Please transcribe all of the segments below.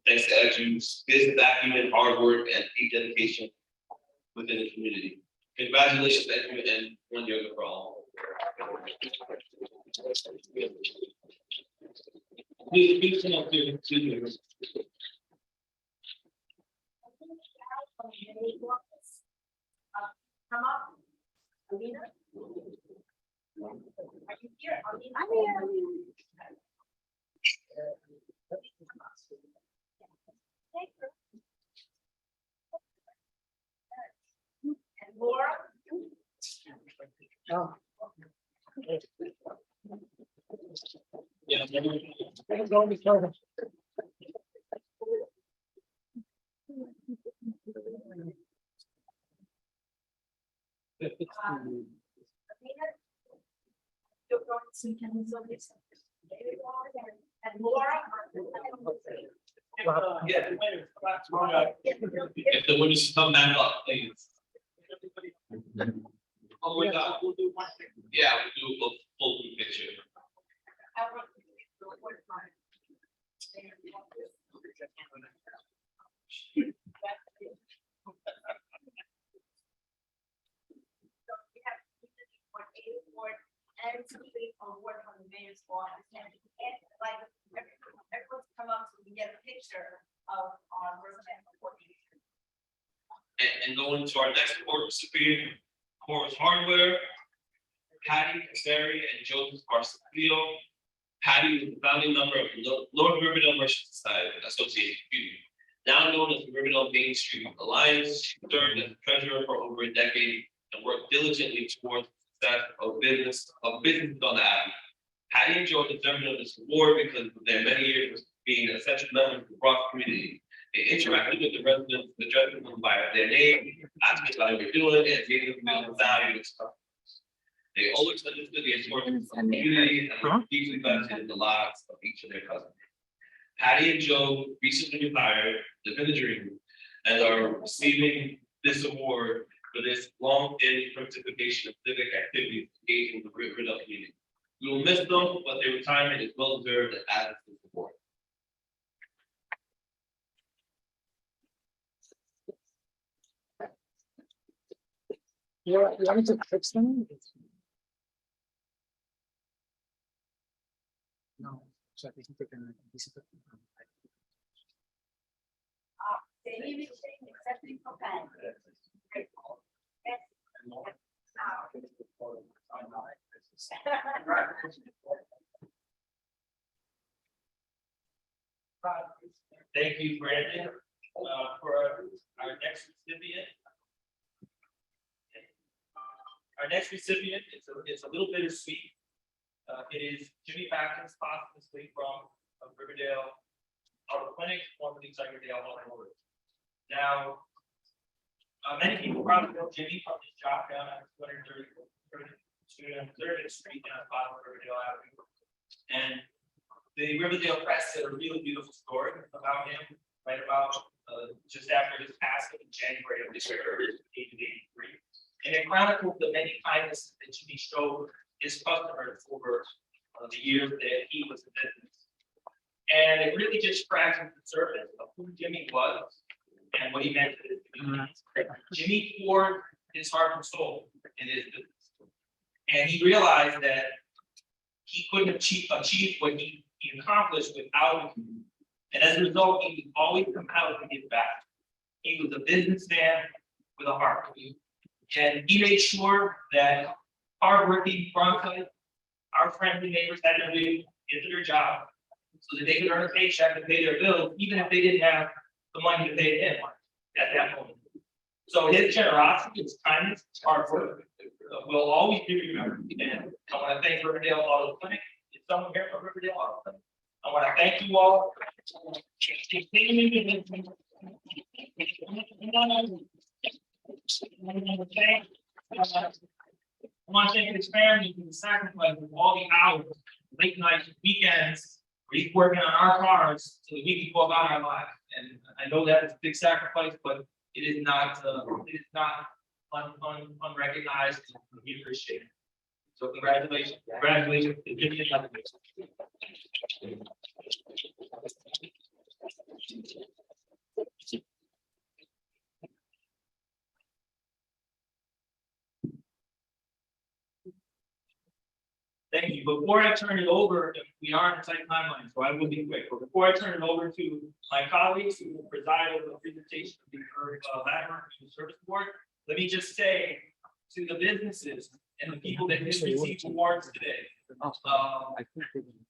Thanks to Edju's business acumen, hard work, and deep dedication within the community. Congratulations, Edju, and one yoga for all. Please come up to you. Come up. Alina? Are you here? Alina? I'm here. And Laura? Oh. Yeah. Let's go with Kevin. Alina? You're going to see Ken's over there. And Laura? Yeah. If the winners come back up, please. Oh my God. Yeah, we'll do a full group picture. And to be award from the mayor's office, and like everyone's come up so we can get a picture of our resident coordinator. And going to our next award recipient, Coors Hardware, Patty Casari and Joseph Barcelio. Patty is the founding member of the North Riverdale Merchant Society Association, now known as the Riverdale Main Street Alliance. She served as treasurer for over a decade and worked diligently towards the success of businesses on the avenue. Patty and Joe deserve this award because of their many years of being essential members of the Bronx community. They interacted with the residents, addressing them by their name, asking how they were doing, and gave them the value of stuff. They always understood the importance of the community and were deeply vested in the lives of each of their cousins. Patty and Joe recently retired, living the dream, and are receiving this award for this long-standing participation of civic activities engaging the Riverdale community. We will miss them, but their retirement is well deserved and added to the support. You want me to fix them? No, so I think they can. Daily accepting for pen. Grateful. Yes. Thank you, Brandon, for our next recipient. Our next recipient is a little bittersweet. It is Jimmy Backens, posthumously from Riverdale Auto Clinic, formerly Riverdale Auto. Now, many people probably know Jimmy from his job down at 230th Street down at bottom of Riverdale Avenue. And the Riverdale Press did a really beautiful story about him, right about just after his passing in January of this year, 1883. And it chronicled the many kindnesses that Jimmy showed his customers over the years that he was in business. And it really just scratched the surface of who Jimmy was and what he meant to his community. Jimmy poured his heart and soul in his business. And he realized that he couldn't achieve what he accomplished without the community. And as a result, he was always compelled to give back. He was a businessman with a heart. And he made sure that hardworking Bronxites, our friends and neighbors had to get to their job so that they could earn a paycheck and pay their bills, even if they didn't have the money to pay him at that moment. So his generosity, his kindness, his hard work will always be remembered. And I want to thank Riverdale Auto Clinic. Is someone here from Riverdale Auto Clinic? I want to thank you all. I want to thank his family for the sacrifice of all the hours, late nights, weekends, where he's working on our cars so that we can go about our lives. And I know that is a big sacrifice, but it is not unrecognized, and we appreciate it. So congratulations. Congratulations. before I turn it over, we are in a tight timeline, so I will be quick, but before I turn it over to my colleagues who will preside over the presentation of the Latimer Community Service Board, let me just say to the businesses and the people that did receive awards today,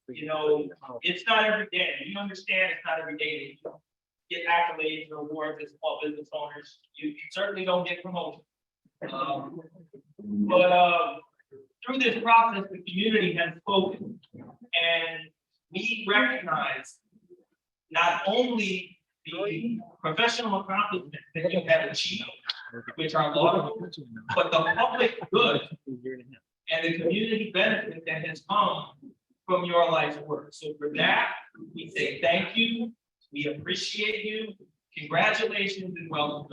you know, it's not every day, you understand it's not every day that you get accolades or awards as small business owners, you certainly don't get promoted. Through this process, the community has spoken, and we recognize not only the professional accomplishments that you have achieved, which are laudable, but the public good and the community benefit that has come from your life's work. So for that, we say thank you, we appreciate you, congratulations, and welcome.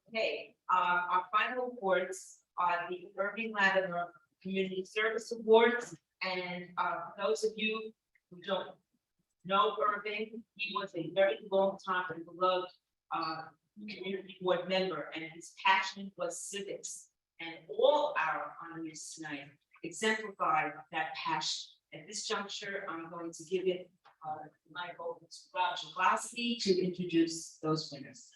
Okay, our final awards are the Irving Latimer Community Service Awards. And those of you who don't know Irving, he was a very long time and beloved community board member, and his passion was civics. And all our honorees tonight exemplified that passion. At this juncture, I'm going to give it my vote to Rob Jablowski to introduce those winners.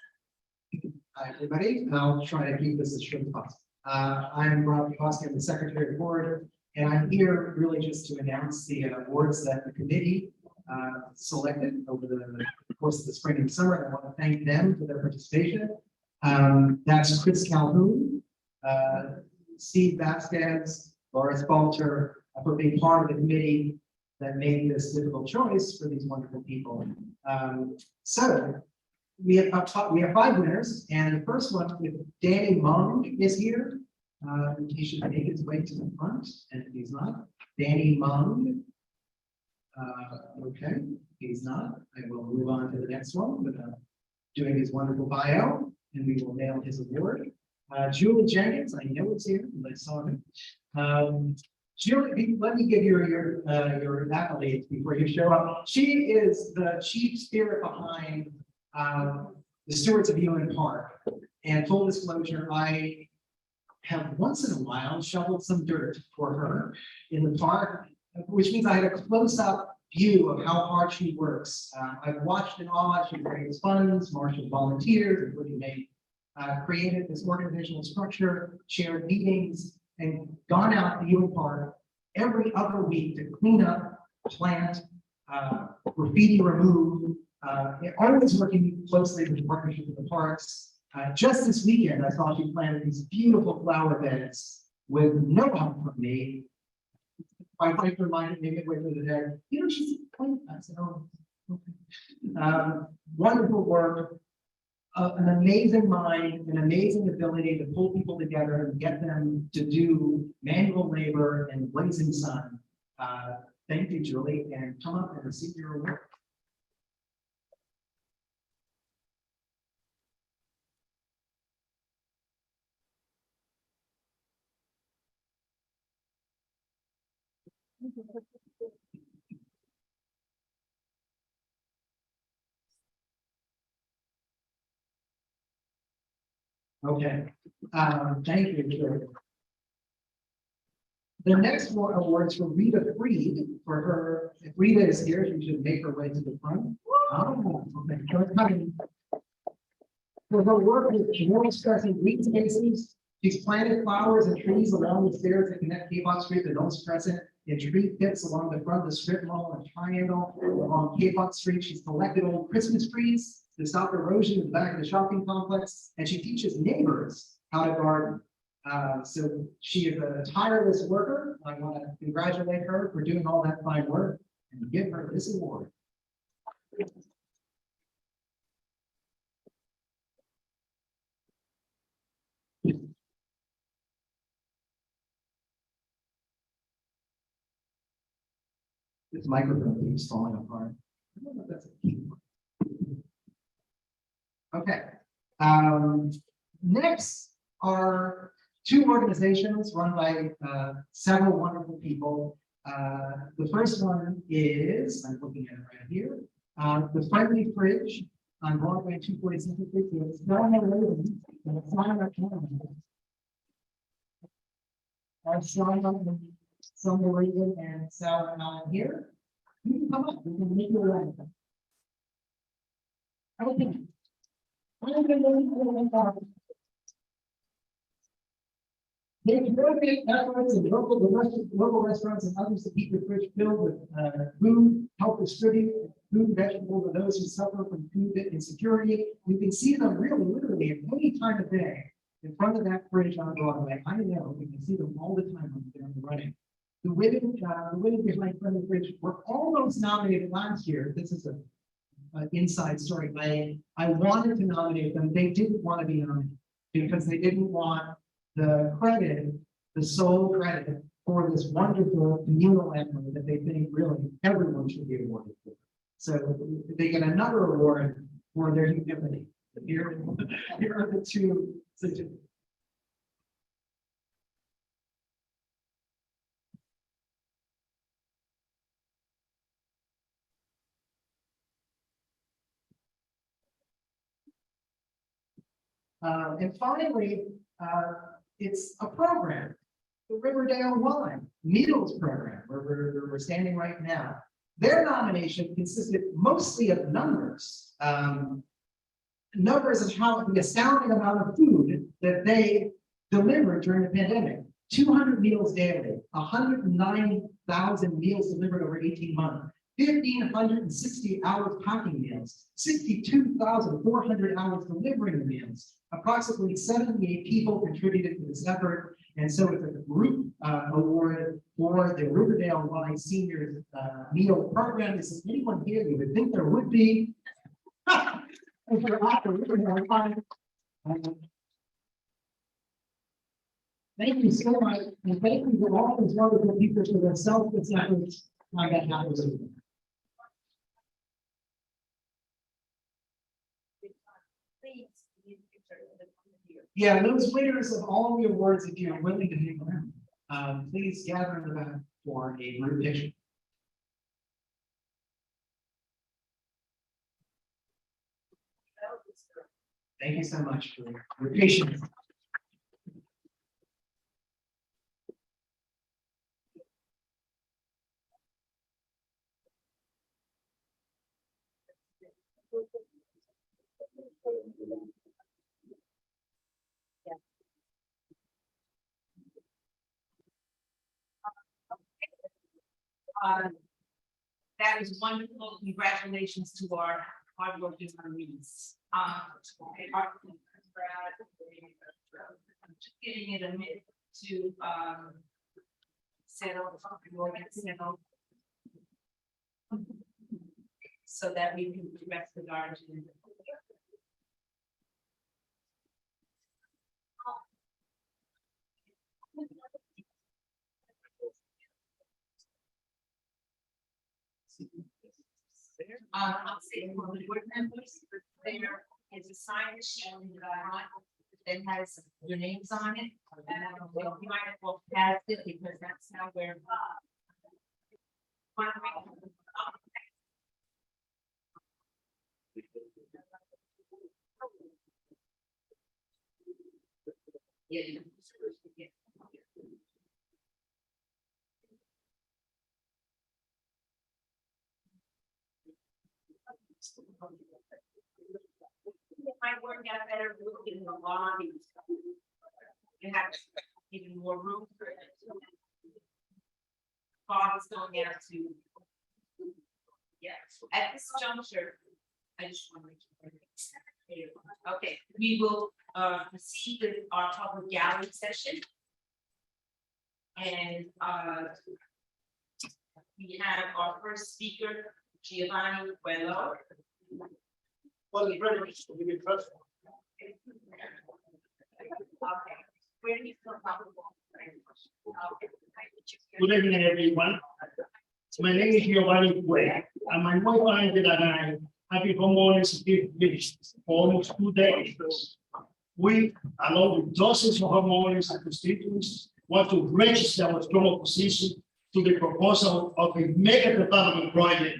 Hi, everybody, and I'll try to keep this as short as possible. I'm Rob Jablowski, I'm the Secretary of the Board, and I'm here really just to announce the awards that the committee selected over the course of the spring and summer. And I want to thank them for their participation. That's Chris Calhoun, Steve Vasquez, Loris Balter, for being part of the committee that made this difficult choice for these wonderful people. So we have 5 winners, and the first one, if Danny Mung is here, he should make his way to the front, and if he's not, Danny Mung. Okay, he's not. I will move on to the next one with doing his wonderful bio, and we will mail his award. Julie Jenkins, I know it's here, because I saw him. Julie, let me give you your accolades before you show up. She is the chief spirit behind the Stewards of Ewing Park. And full disclosure, I have once in a while shoveled some dirt for her in the park, which means I had a close-up view of how hard she works. I've watched in awe. She raised funds, marshaled volunteers, including me, created this organizational structure, chaired meetings, and gone out to Ewing Park every other week to clean up, plant, graffiti remove, always working closely with the partnership with the parks. Just this weekend, I saw she planted these beautiful flower beds with no help from me. My wife reminded me midway through the day, you know, she's a plant. I said, oh, okay. Wonderful work, an amazing mind, an amazing ability to pull people together and get them to do manual labor in the blazing sun. Thank you, Julie, and come up and receive your award. Okay, thank you, Julie. The next awards for Rita Freed for her. If Rita is here, she should make her way to the front. Oh, okay. For her work with rural stressing green spaces, she's planted flowers and trees along the stairs that connect Capon Street to Don't Stress It, in tree pits along the front of the strip mall and triangle along Capon Street. She's collected old Christmas trees to stop erosion in the back of the shopping complex, and she teaches neighbors how to garden. So she is a tireless worker. I want to congratulate her for doing all that fine work and give her this award. This microphone keeps falling apart. I don't know if that's a key. Okay. Next are 2 organizations run by several wonderful people. The first one is, I'm looking at it right here, The Friendly Fridge on Broadway 247th Street, it's not on the road, and it's not on our calendar. Our sign up somewhere and so here. You can come up, we can make you around. Okay. There's very efforts and local restaurants and others to keep the fridge filled with food, help distribute food, vegetables to those who suffer from food insecurity. You can see them really literally at any time of day in front of that fridge on Broadway. I know, you can see them all the time when they're running. The women behind Friendly Fridge were almost nominated last year. This is an inside story. I wanted to nominate them. They didn't want to be nominated because they didn't want the credit, the sole credit for this wonderful communal effort that they think really everyone should be awarded for. So they get another award for their humility. Here are the two. And finally, it's a program, the Riverdale Wine Meals Program, where we're standing right now. Their nomination consisted mostly of numbers. Numbers of how the astounding amount of food that they delivered during the pandemic. 200 meals daily, 109,000 meals delivered over 18 months. 1,560 hours packing meals, 62,400 hours delivering the meals. Approximately 78 people contributed to this effort. And so it's a group award for the Riverdale Wine Seniors Meal Program. Is there anyone here you would think there would be? If you're not the Riverdale Wine. Thank you so much. And thank you to all these wonderful people for their selfless efforts on behalf of the Yeah, those winners of all the awards, if you're willing to hang around, please gather in the back for a group picture. Thank you so much for your patience. That is wonderful. Congratulations to our hardworking Marines. I'm just giving it a minute to settle, so that we can rest the guard. I'll say for the board members, there is a sign showing that has your names on it. And you might as well pass it because that's how we're. Yeah. It might work out better in the lobby. You have even more room for it. Bob is going out to. Yes, at this juncture, I just want to make sure. Okay, we will proceed with our public gallery session. And we have our first speaker, Giovanni Quello. Well, it's very much to be interested. Okay, where do you feel comfortable? Good evening, everyone. My name is Giovanni Cuello, and my wife Angela and I have been homeowners for almost 2 decades. We, along with dozens of homeowners and constituents, want to register our strong opposition to the proposal of a mega development project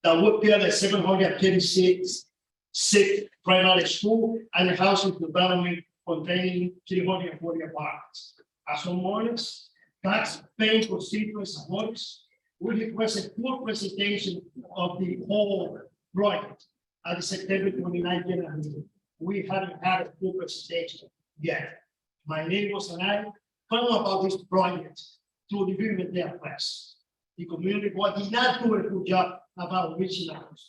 that would build a 736 seat primary school and a housing development containing 340 apartments. As homeowners, tax-paying constituents and voters, we request a full presentation of the whole project at the September 29th general meeting. We haven't had a full presentation yet. My neighbors and I found out about this project through the Riverdale press. The community board did not do a good job about reaching out.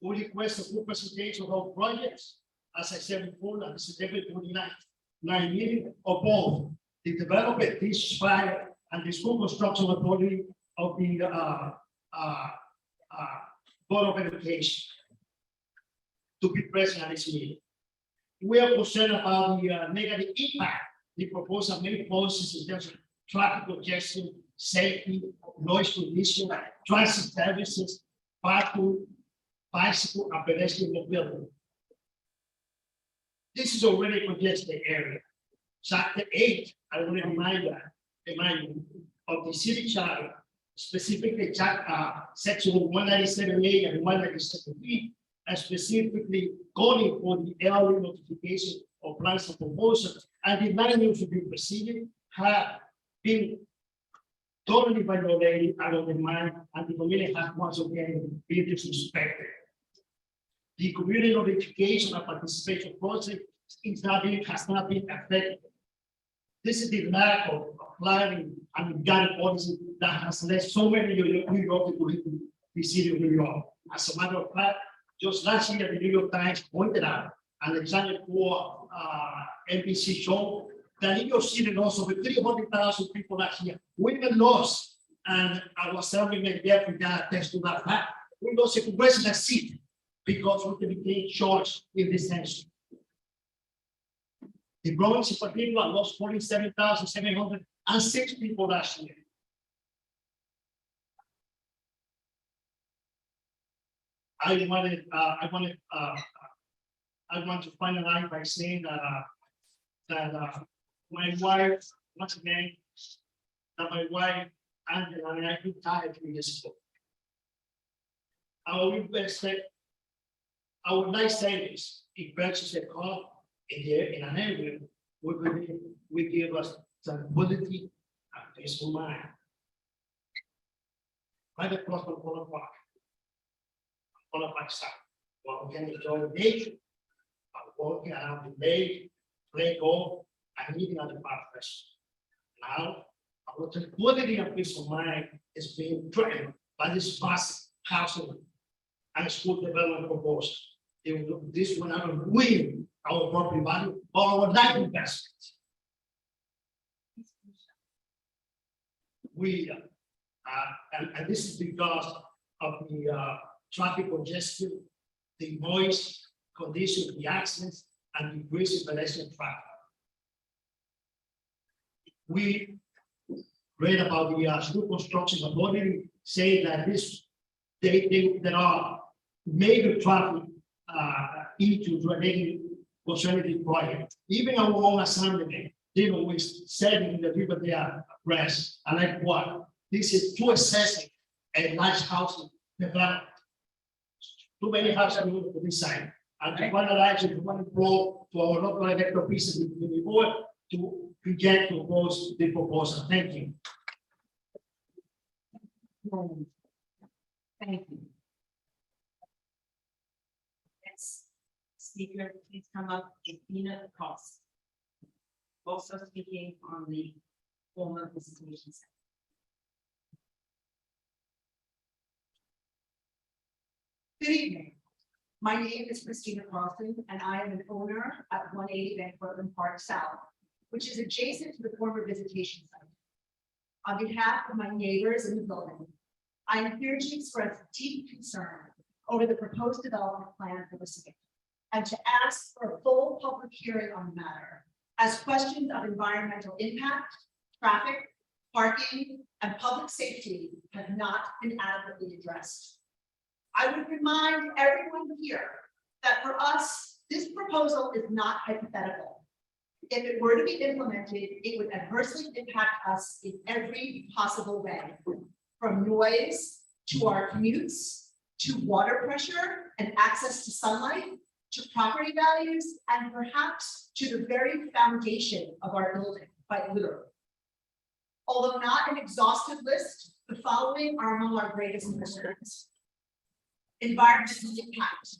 We request a full presentation of our projects, as I said before, at the September 29th meeting of both the development, this fire, and the school construction authority of the Board of Education to be present at this meeting. We are concerned about the negative impact the proposal may pose in terms of traffic congestion, safety, noise pollution, transit services, parking, bicycle, and pedestrian mobility. This is already a congested area. Chapter 8, I want to remind you of the city charter, specifically section 197A and 197B, and specifically calling for the early notification of plans and proposals, and the manuals to be proceeded have been totally violated and undermined, and the community has once again been disrespected. The community notification and participation process has not been affected. This is the lack of planning and guiding policy that has led so many New Yorkers to leave the city of New York. As a matter of fact, just last year, the New York Times pointed out, and the Channel 4 NBC show, that New York City lost over 300,000 people last year. Women lost, and our assemblyman Jeffrey got attest to that fact. We lost a congressional seat because we became charged in this nation. The Bronx in particular lost 47,706 people last year. I want to finalize by saying that my wife, once again, that my wife Angela and I retired 3 years ago. Our life savings, if purchase a car in an area, we give us stability and peace of mind. Right across from Polo Park. Polo Park South. Well, we can enjoy the nature, walking around the lake, play golf, and eating at the park fresh. Now, our tranquility and peace of mind is being threatened by this fast housing and school development proposal. This will not ruin our property value or our life investment. And this is because of the traffic congestion, the noise condition, the accidents, and the increase in pedestrian traffic. We read about the school construction authority saying that there are major traffic issues related concerning the project. Even our own assemblyman, we said in the Riverdale press, and like what? This is too excessive a large housing development. Too many houses to be signed. And to finalize it, we want to go to our local elected officials in the board to reject to oppose the proposal. Thank you. Thank you. Next speaker, please come up, Dina Cross. Also speaking on the former visitation center. Good evening. My name is Christina Crossan, and I am an owner at 180 Van Cortlandt Park South, which is adjacent to the former visitation site. On behalf of my neighbors in the building, I am here to express deep concern over the proposed development plan for the site and to ask for a full public hearing on the matter, as questions of environmental impact, traffic, parking, and public safety have not been adequately addressed. I would remind everyone here that for us, this proposal is not hypothetical. If it were to be implemented, it would adversely impact us in every possible way, from noise to our commutes, to water pressure and access to sunlight, to property values, and perhaps to the very foundation of our building, quite literally. Although not an exhaustive list, the following are among our greatest concerns. Environmental impact.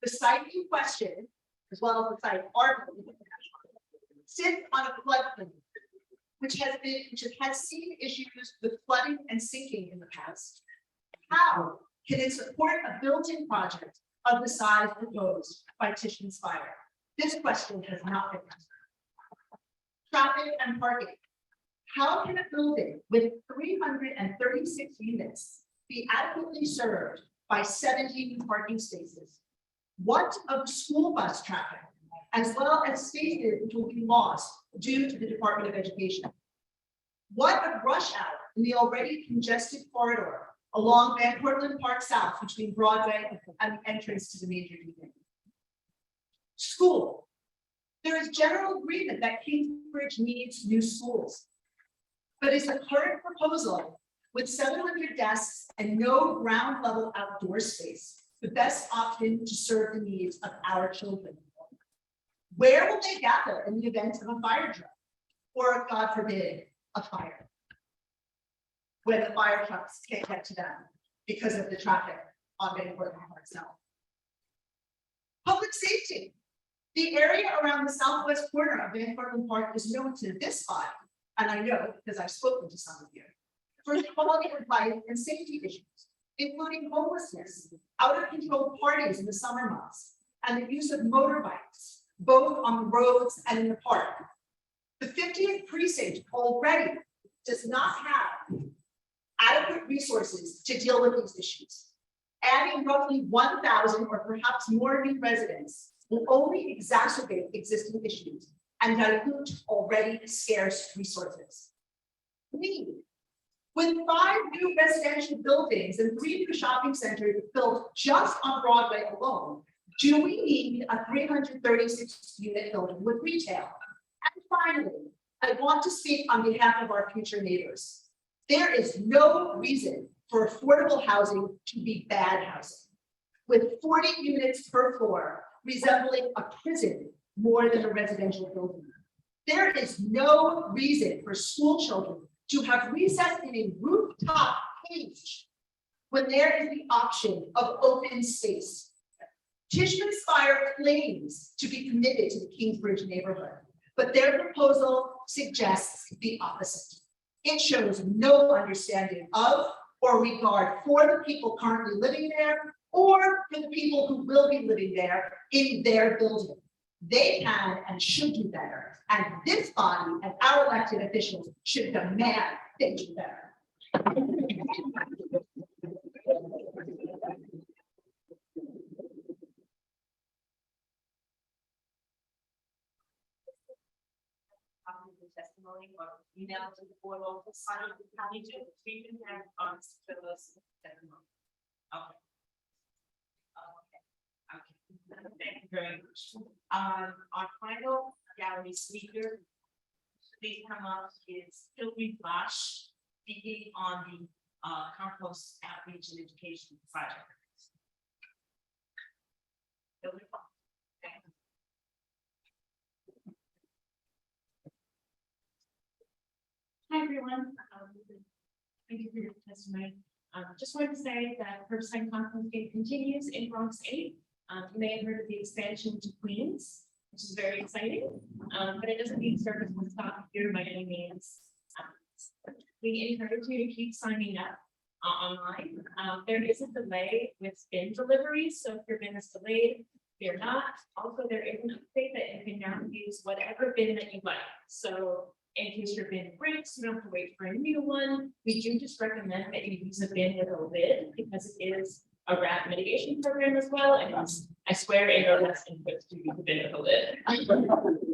The site in question, as well as the site arguably, sits on a floodplain, which has seen issues with flooding and sinking in the past. How can it support a built-in project of the size proposed by Tishman Speyer? This question has not been answered. Traffic and parking. How can a building with 336 units be adequately served by 17 parking spaces? What of the school bus traffic, as well as spaces which will be lost due to the Department of Education? What of rush hour in the already congested corridor along Van Cortlandt Park South between Broadway and the entrance to the major beacon? School. There is general agreement that Kingsbridge needs new schools. But is the current proposal with 700 desks and no ground level outdoor space the best option to serve the needs of our children? Where will they gather in the event of a fire drill? Or, God forbid, a fire? When the fire trucks can't get to them because of the traffic on Van Cortlandt Park South. Public safety. The area around the southwest corner of Van Cortlandt Park is known to this body, and I know because I've spoken to some of you, for the quality of life and safety issues, including homelessness, out of control parties in the summer months, and the use of motorbikes, both on the roads and in the park. The 50th precinct already does not have adequate resources to deal with these issues. Adding roughly 1,000 or perhaps more new residents will only exacerbate existing issues and dilute already scarce resources. Need. With 5 new residential buildings and 3 new shopping centers built just on Broadway alone, do we need a 336 unit building with retail? And finally, I want to speak on behalf of our future neighbors. There is no reason for affordable housing to be bad housing, with 40 units per floor resembling a prison more than a residential building. There is no reason for school children to have recess in a rooftop cage when there is the option of open space. Tishman Speyer claims to be committed to the Kingsbridge neighborhood, but their proposal suggests the opposite. It shows no understanding of or regard for the people currently living there or for the people who will be living there in their building. They can and should do better, and this body and our elected officials should demand they do better. Testimony or email to the board office. How do you do? We can have to those testimony. Okay. Okay. Thank you very much. Our final gallery speaker, please come up, is Hillary Bosch, speaking on the compost outreach and education project. Hillary Bosch. Hi, everyone. Thank you for your testimony. Just wanted to say that curbside composting continues in Bronx 8. You may have heard of the expansion to Queens, which is very exciting, but it doesn't mean service will stop here by any means. We encourage you to keep signing up online. There is a delay with bin deliveries, so if your bin is delayed, fear not. Also, there is an update that you can now use whatever bin that you like. So in case your bin breaks, you don't have to wait for a new one. We do just recommend that you use a bin with a lid because it is a rat mitigation program as well. And I swear it no less input to use a bin with a lid.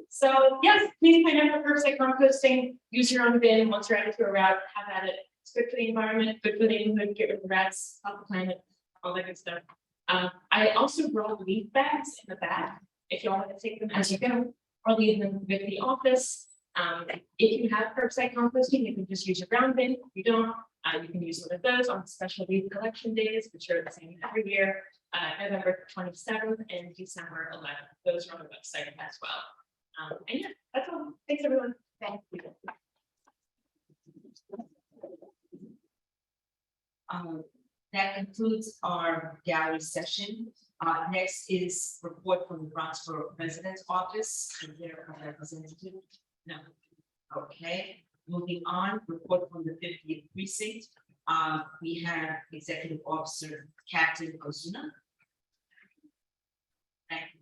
So yes, please sign up for curbside composting. Use your own bin. Once you're added to a route, have at it. It's good for the environment, good for the neighborhood, get rid of the rats, help the planet, all that good stuff. I also brought leaf bags in the back. If you all want to take them as you go, or leave them with the office. If you have curbside composting, you can just use your brown bin. If you don't, You can use one of those on special leaf collection days, which are the same every year, November 27th and December 11th. Those are on the website as well. And yeah, that's all. Thanks, everyone. Thank you. That concludes our gallery session. Next is report from the Bronxborough Residence Office. Is there a representative? No. Okay, moving on, report from the 50th precinct. We have Executive Officer Captain Ozuna. Thank you.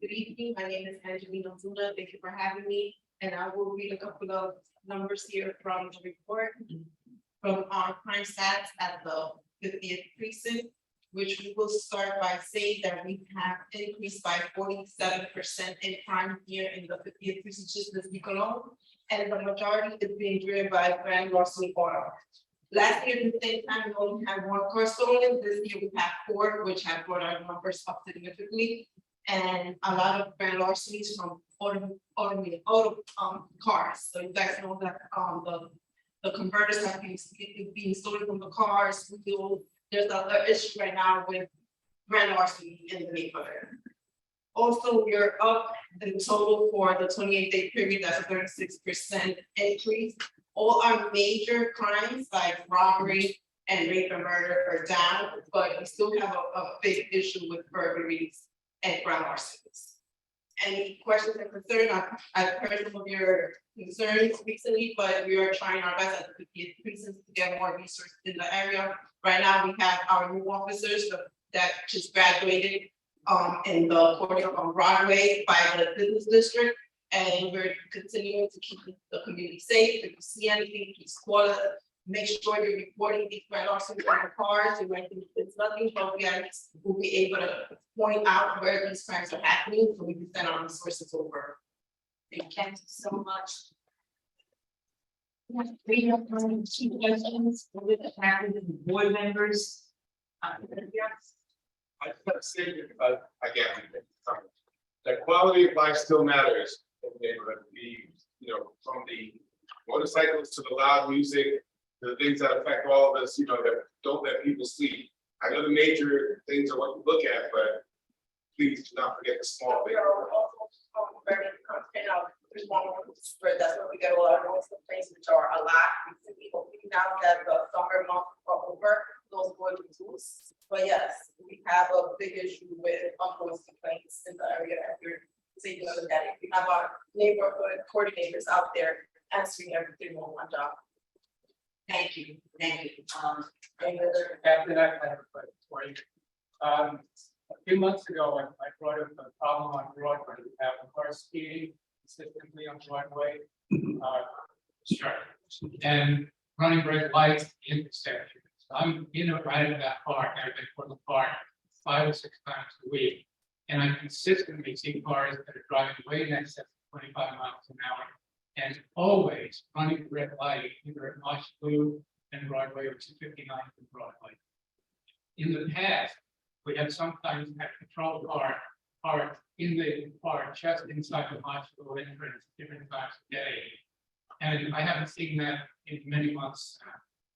Good evening, my name is Angelina Zuna. Thank you for having me. And I will read a couple of numbers here from the report. From our crime stats at the 50th precinct, which we will start by saying that we have increased by 47% in crime here in the 50th precinct, just this week alone. And the majority is being driven by grand larceny auto. Last year, at the same time, we only had 1 car stolen. This year we have 4, which have brought our numbers up significantly. And a lot of grand larcenies from auto cars. So you guys know that the converters have been being stolen from the cars. There's another issue right now with grand larceny in the neighborhood. Also, we're up in total for the 28-day period. That's a 36% increase. All our major crimes like robbery and rape and murder are down, but we still have a big issue with burglaries and grand larcenies. Any questions or concerns? I've heard some of your concerns recently, but we are trying our best at the 50th precinct to get more resources in the area. Right now, we have our new officers that just graduated in the corner on Broadway by the business district. And we're continuing to keep the community safe. If you see anything, please call us. Make sure you're reporting these grand larcenies on the cars. You might think it's nothing, but we'll be able to point out where these crimes are happening, so we can send our resources over. Thank you so much. We have chief questions with the faculty, the board members. Yes. I just want to say, again, that quality of life still matters in the neighborhood. From the motorcycles to the loud music, the things that affect all of us, that don't let people sleep. I know the major things are what you look at, but please do not forget the small We things. are also very confident of where that's where we get a lot of noise complaints, which are a lot. Now that the summer months are over, those will reduce. But yes, we have a big issue with noise complaints in the area that we're taking a look at it. We have our neighborhood coordinators out there answering everything on one job. Thank you, thank you. Captain, I have a question for you. A few months ago, I brought up a problem on Broadway. We have cars speeding consistently on Broadway. And running red lights at the intersection. So I'm right in that park. I've been for the park 5 or 6 times a week. And I consistently see cars that are driving way in excess of 25 miles an hour. And always running the red light, either at Marsh Blue and Broadway or 259 and Broadway. In the past, we have sometimes had patrol car parked in the park just inside the Marsh Blue entrance different times of day. And I haven't seen that in many months.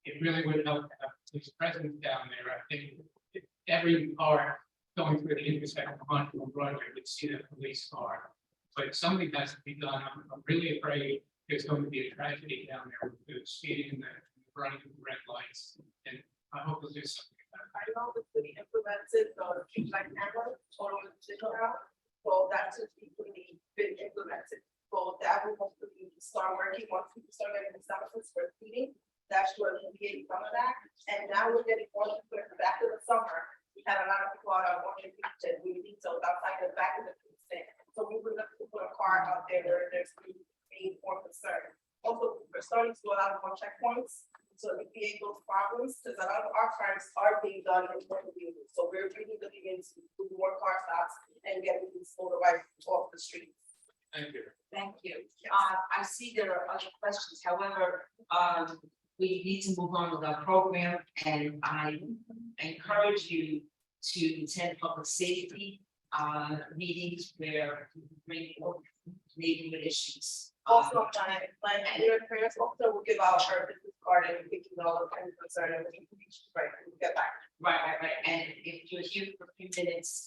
It really would help to have police presence down there. I think if every car going through the intersection of Marsh Blue and Broadway would see that police car. But something has to be done. I'm really afraid there's going to be a tragedy down there with the speeding and the running of red lights. And I hope we'll do something about it. I know the city implemented the street light camera, total digital out. So that's just really been implemented. So that will hopefully start working once people start getting the substance for speeding. That should alleviate some of that. And now we're getting more back to the summer. We had a lot of people out on watching beach and we need to outside the back of the precinct. So we would look to put a car out there where there's being more concerned. Also, we're starting to do a lot more checkpoints to alleviate those problems, because a lot of our crimes are being done in front of you. So we're really looking into doing more car stops and getting these motorbikes off the streets. Thank you. Thank you. I see there are other questions. However, we need to move on with our program, and I encourage you to attend public safety meetings where we bring up neighborhood issues. Also, my your parents also will give out her business card and we can all kind of concern and right, we'll get back. Right, and if you're here for a few minutes,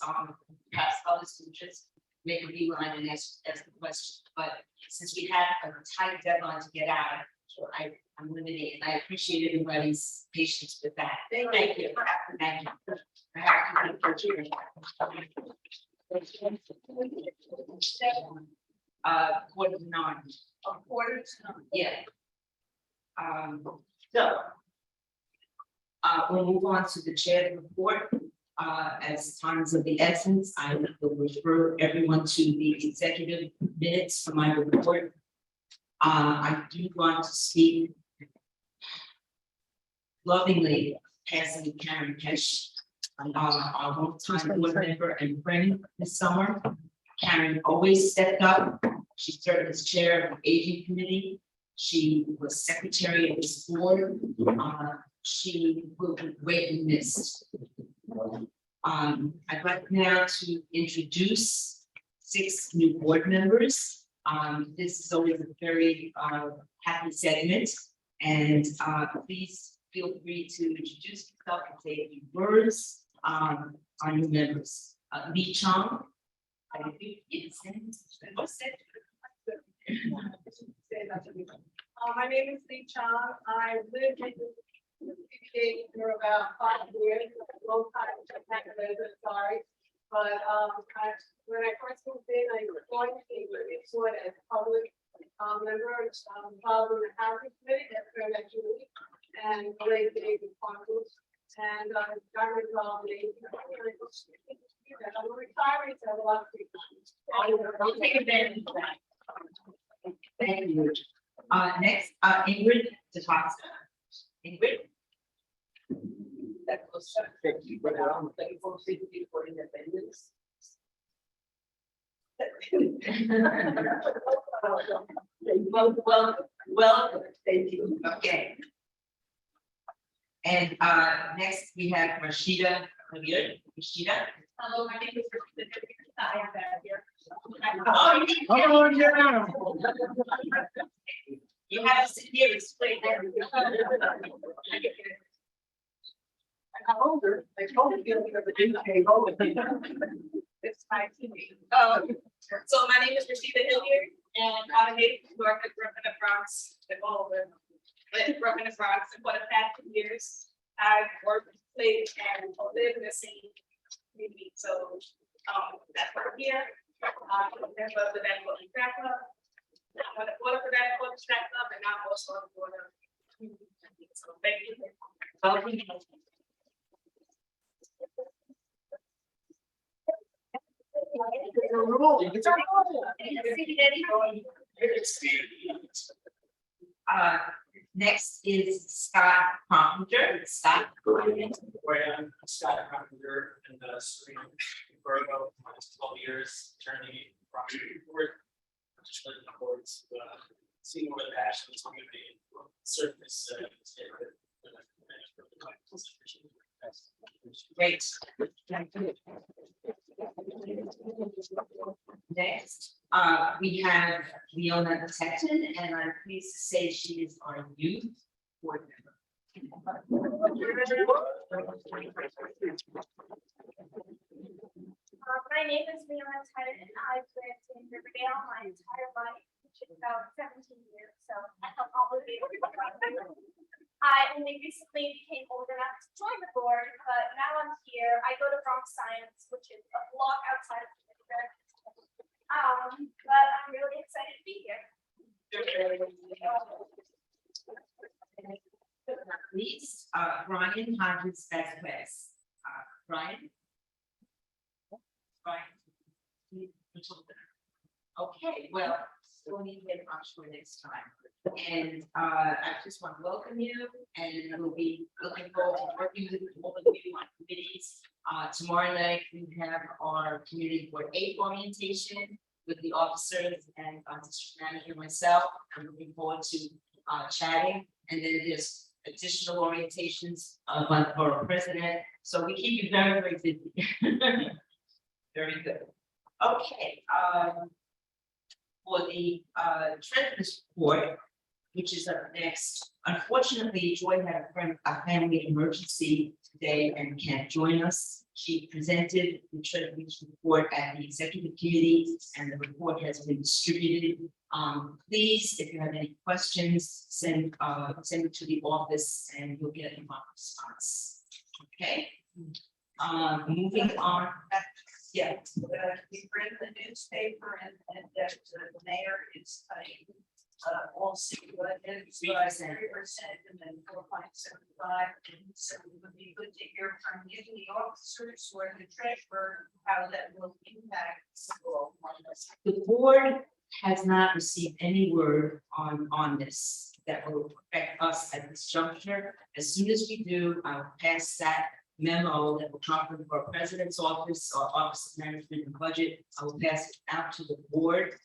perhaps others can just make a beeline and ask the question, but since we have a tight deadline to get out, so I'm limiting, and I appreciate everybody's patience with that. Thank you. Thank you. Quarter to nine. Yeah. So. We'll move on to the chair report. As time is of the essence, I will refer everyone to the executive minutes for my report. I do want to speak lovingly passing Karen Kesh, our longtime board member and friend this summer. Karen always stepped up. She served as chair of the aging committee. She was secretary of this board. She will be greatly missed. I'd like now to introduce 6 new board members. This is always a very happy segment, and please feel free to introduce yourself and say a few words on new members. Lee Chong. My name is Lee Chong. I lived in the CBD for about 5 years, a long time, sorry. But when I first moved in, I was going to be sworn as public member, involved in the housing committee, that's where I met Julie, and related to aging parcels. And got involved in aging. I'm a retiree, so I have a lot of free time. I'll take advantage of that. Thank you. Next, Ingrid DeTosta. Ingrid. That was thank you for safety for independence. Well, thank you. Okay. And next we have Rashida. Rashida. Hello, my name is Rashida. I am here. Come on down. You have to sit here and explain that. I'm older. I told you the didn't came over. It's my TV. So my name is Rashida Hilliard, and I'm a native New York, grew up in the Bronx, grew up in the Bronx, and for the past 2 years, I've worked, played, and lived in the same community. So that's why I'm here. I'm a member of the Bangkok Track Club. I'm on the board of the Bangkok Track Club, and I'm also on the board of. So thank you. Next is Scott Carpenter. Scott. I'm Scott Carpenter and Serena Virgo, 12 years, attorney, prosecutor, just like the courts, seeing where the passion is going to be, surface. Great. Next, we have Leona Texton, and I'm pleased to say she is our youth board member. My name is Leona Texton, and I've lived in Riverdale my entire life, which is about 17 years, so I felt obligated. I only recently became old enough to join the board, but now I'm here. I go to Bronx Science, which is a block outside of Pittsburgh. But I'm really excited to be here. Please, Brian Hodges Vasquez. Brian? Okay, well, we'll need him, I'm sure, next time. And I just want to welcome you, and we'll be looking forward to working with all of you on committees. Tomorrow night, we have our community board 8 orientation with the officers and district manager myself. I'm looking forward to chatting. And then there's additional orientations by the borough president. So we keep you very, very busy. Very good. Okay, for the treasurer's report, which is up next. Unfortunately, Joy had a family emergency today and can't join us. She presented the treasurer's report at the executive committee, and the report has been distributed. Please, if you have any questions, send it to the office and you'll get a response. Okay? Moving on. Yeah. We bring the newspaper and the mayor is cutting. All city budgets, 3% and then 4.75. And so it would be good to hear from you, the officers or the treasurer, how that will impact. The board has not received any word on this that will affect us at this juncture. As soon as we do, I'll pass that memo that will come from our president's office or Office of Management and Budget. I will pass it out to the board.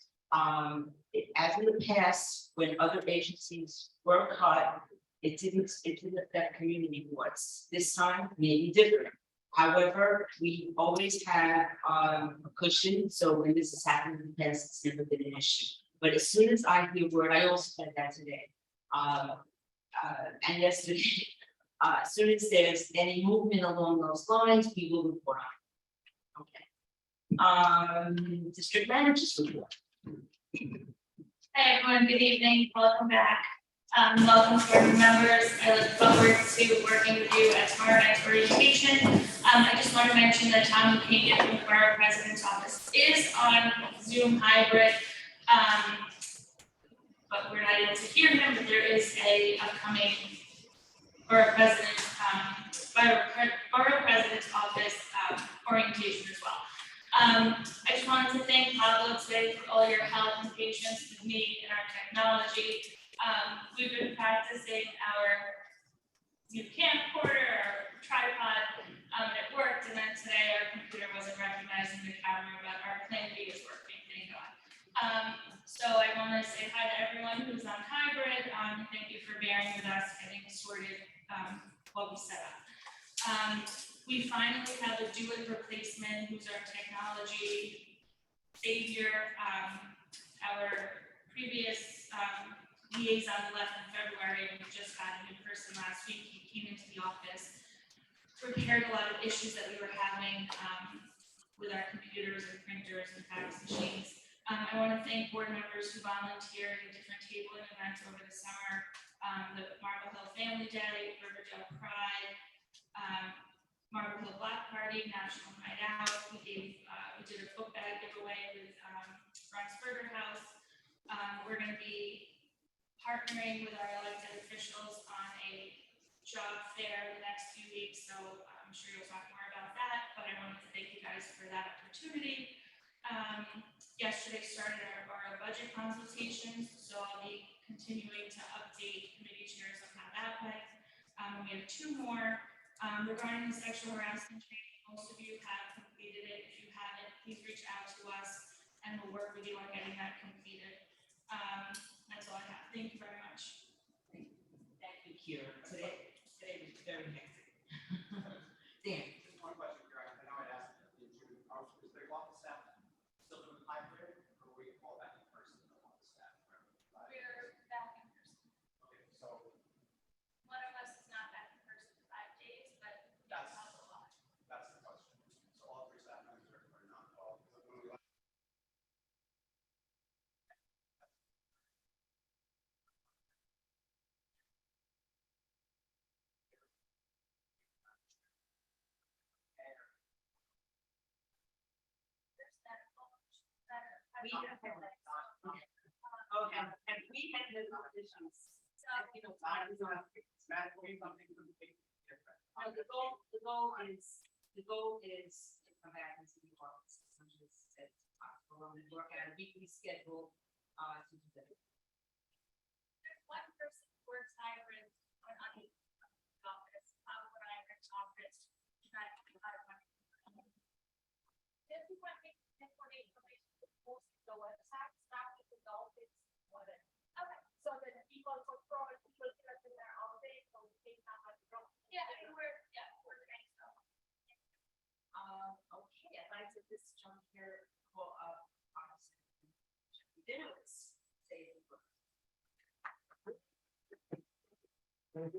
As in the past, when other agencies were cut, it didn't affect community boards. This time may be different. However, we always have a cushion, so when this has happened in the past, it's never been an issue. But as soon as I hear word, I also said that today. And yesterday, as soon as there's any movement along those lines, we will report on it. Okay. District managers report. Hi, everyone. Good evening. Welcome back. Welcome board members. I look forward to working with you at Tomorrow Night's Orientation. I just want to mention that Tom King from the Borough President's Office is on Zoom hybrid. But we're not able to hear him, but there is a upcoming Borough President's Office orientation as well. I just wanted to thank Pablo today for all your help and patience with me and our technology. We've been practicing our new camcorder, our tripod, and it worked. And then today our computer wasn't recognizing the camera, but our plan B is working, thank God. So I want to say hi to everyone who's on hybrid. Thank you for bearing with us getting sorted what we set up. We finally have a do-it replacement who's our technology savior. Our previous liaison left in February, and we just got him in person last week. He came into the office, repaired a lot of issues that we were having with our computers and printers and fax machines. I want to thank board members who volunteered at different tabling events over the summer. The Marble Hill Family Day, Riverdale Pride, Marble Hill Block Party, National Night Out. We did a book bag giveaway with Ron's Burger House. We're going to be partnering with our elected officials on a job fair the next few weeks, so I'm sure you'll talk more about that, but I wanted to thank you guys for that opportunity. Yesterday started our borough budget consultations, so I'll be continuing to update committee chairs on how that went. We have two more regarding the sexual harassment training. Most of you have completed it. If you haven't, please reach out to us and we'll work with you on getting that completed. That's all I have. Thank you very much. Thank you, Kira. Today was very hectic. Dan. Just one question, Kira. I know I asked the is the office staff still doing hybrid, or we call that in person? The office staff. We're back in person. Okay, so One of us is not back in person for 5 days, but That's- that's a lot. that's the question. So all three staff members are not involved. We have had that. Okay, and we had those issues. You know, I was on. No, the goal is to come back into the office as much as possible and work out a weekly schedule to do that. There's one person who works hybrid on the office, when I work office, trying to do hybrid. If you want to make information, post the website, start with the dolphins. Okay, so that people go through it, people get in there all day, so Oh,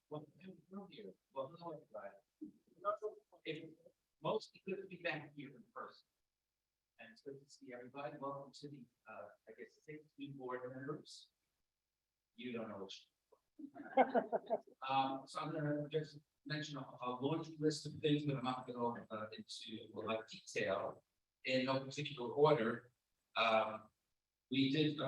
well, here. Well, hello, everybody. It's mostly good to be back here in person. And it's good to see everybody. Welcome to the, I guess, 6 new board members. You don't know which. So I'm gonna just mention a laundry list of things, but I'm not gonna go into a lot of detail in no particular order. We did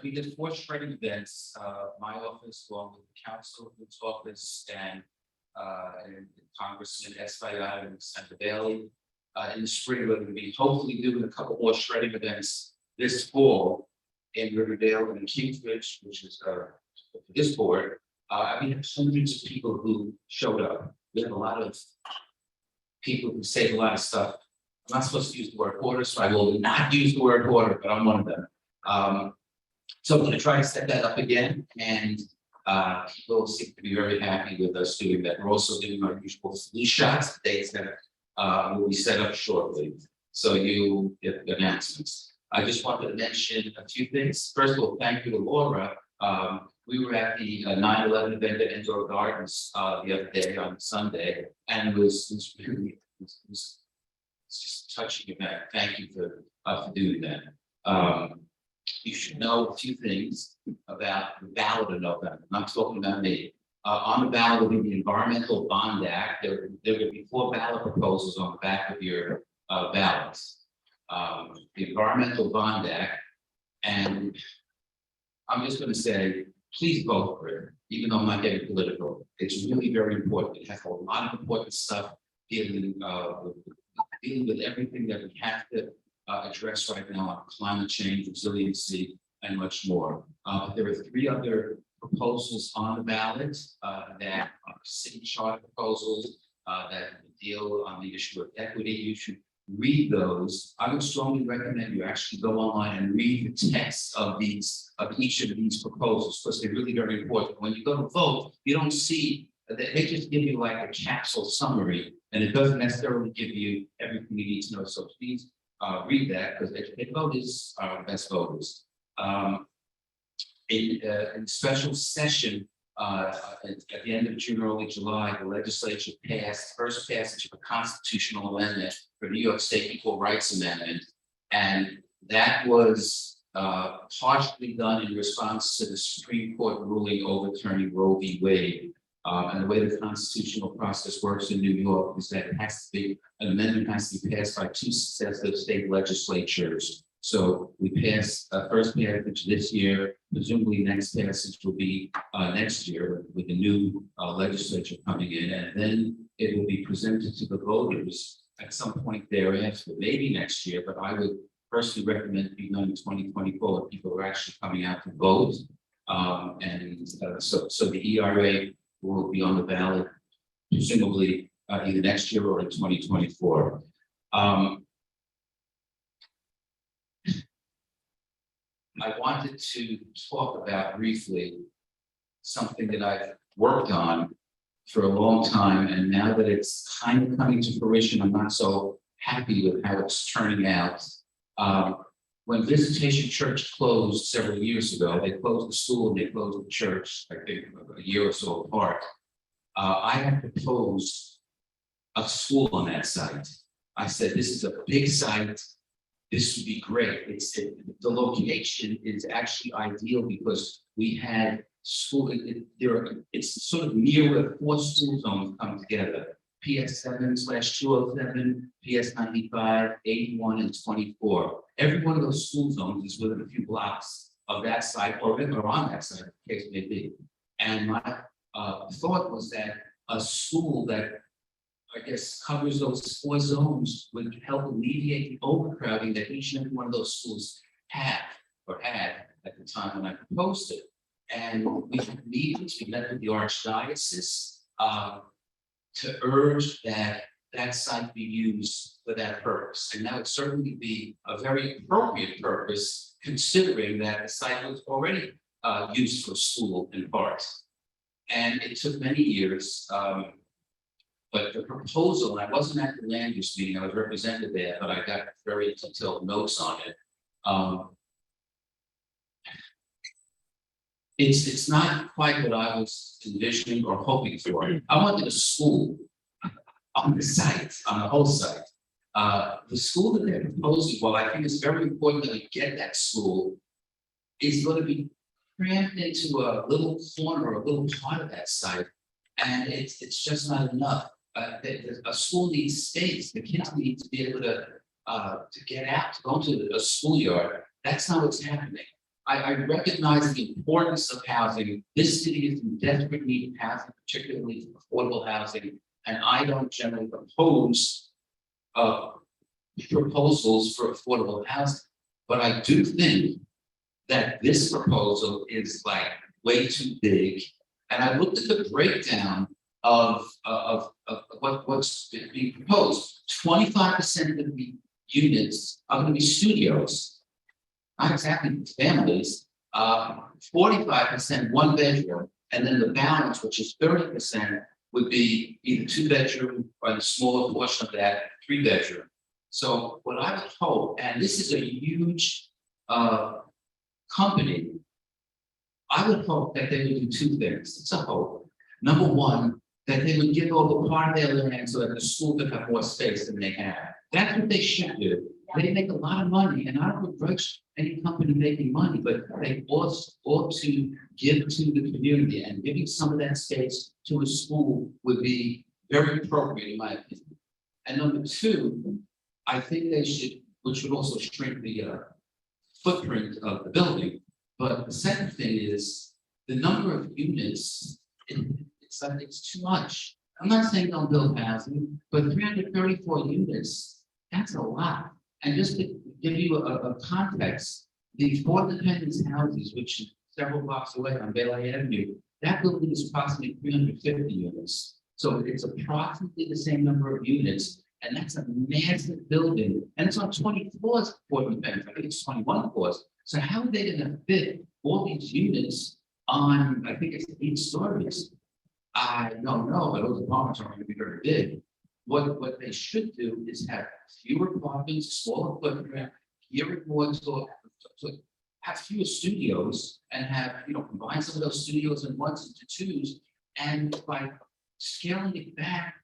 we did 4 shredding events, my office, along with the council's office and Congressman Espaillat and Senator Bailey. In the spring, we're going to be hopefully doing a couple more shredding events this fall in Riverdale and Kingsbridge, which is this board. I mean, hundreds of people who showed up. We have a lot of people who say a lot of stuff. I'm not supposed to use the word order, so I will not use the word order, but I'm one of them. So I'm going to try to set that up again, and people seem to be very happy with us doing that. We're also doing our usual flu shots. The dates that will be set up shortly, so you get the announcements. I just wanted to mention a few things. First of all, thank you to Laura. We were at the 9/11 event at Indoor Gardens the other day on Sunday, and it was really it's just a touching event. Thank you for doing that. You should know a few things about the ballot in November. I'm not talking about me. On the ballot will be the Environmental Bond Act. There will be 4 ballot proposals on the back of your ballots. The Environmental Bond Act, and I'm just going to say, please vote for it, even though I'm not getting political. It's really very important. It has a lot of important stuff dealing with everything that we have to address right now on climate change, resiliency, and much more. There are 3 other proposals on the ballot that are city charter proposals that deal on the issue of equity. You should read those. I would strongly recommend you actually go online and read the text of each of these proposals, because they're really very important. When you go to vote, you don't see they just give you like a capsule summary, and it doesn't necessarily give you everything you need to know. So please read that, because educated voters are the best voters. In special session at the end of June, early July, the legislature passed first passage of a constitutional amendment for New York State Equal Rights Amendment, and that was partially done in response to the Supreme Court ruling overturning Roe v. Wade. And the way the constitutional process works in New York is that it has to be, an amendment has to be passed by 2 successive state legislatures. So we passed first passage this year, presumably next passage will be next year with the new legislature coming in, and then it will be presented to the voters at some point thereafter, maybe next year, but I would personally recommend it be done in 2024. People are actually coming out to vote. So the ERA will be on the ballot, presumably either next year or in 2024. I wanted to talk about briefly something that I've worked on for a long time, and now that it's kind of coming to fruition, I'm not so happy with how it's turning out. When Visitation Church closed several years ago, they closed the school and they closed the church, I think a year or so apart. I had proposed a school on that site. I said, this is a big site. This would be great. The location is actually ideal because we had school, it's sort of near where 4 school zones come together. PS7/207, PS95, 81, and 24. Every one of those school zones is within a few blocks of that site or on that site, in case it may be. And my thought was that a school that I guess covers those 4 zones would help alleviate the overcrowding that each and every one of those schools had at the time when I proposed it. And we had meetings, we met with the Archdiocese to urge that site be used for that purpose. And that would certainly be a very appropriate purpose, considering that the site was already used for school in part. And it took many years, But the proposal, I wasn't at the land use meeting, I was represented there, but I got very detailed notes on it. It's not quite what I was envisioning or hoping for. I wanted a school on the site, on the whole site. The school that they're proposing, well, I think it's very important that we get that school, is going to be crammed into a little corner, a little part of that site. And it's just not enough. A school needs space. The kids need to be able to get out, to go to a schoolyard. That's not what's happening. I recognize the importance of housing. This city is in desperate need of housing, particularly affordable housing. And I don't generally propose proposals for affordable housing. But I do think that this proposal is like way too big. And I looked at the breakdown of what's being proposed. 25% of the units are going to be studios. Not exactly families, 45% one bedroom, and then the balance, which is 30%, would be either two bedroom or the smaller portion of that, 3 bedroom. So what I would hope, and this is a huge company, I would hope that they would do 2 things. It's a hope. Number one, that they would give over part of their land so that the school could have more space than they have. That's what they should do. They make a lot of money, and I don't begrudge any company making money, but they ought to give to the community, and giving some of that space to a school would be very appropriate, in my opinion. And number two, I think they should, which would also shrink the footprint of the building. But the second thing is the number of units. It's too much. I'm not saying don't build housing, but 334 units, that's a lot. And just to give you a context, the Fort Independence houses, which is several blocks away on Bailey Avenue, that building is approximately 350 units. So it's approximately the same number of units, and that's a massive building. And it's on 20 floors, Fort Independence. I think it's 21 floors. So how are they gonna fit all these units on, I think it's 8 stories? I don't know, but those apartments are going to be very big. What they should do is have fewer apartments, smaller footprint, geared more to have fewer studios and have, combine some of those studios in 1s into 2s. And by scaling it back,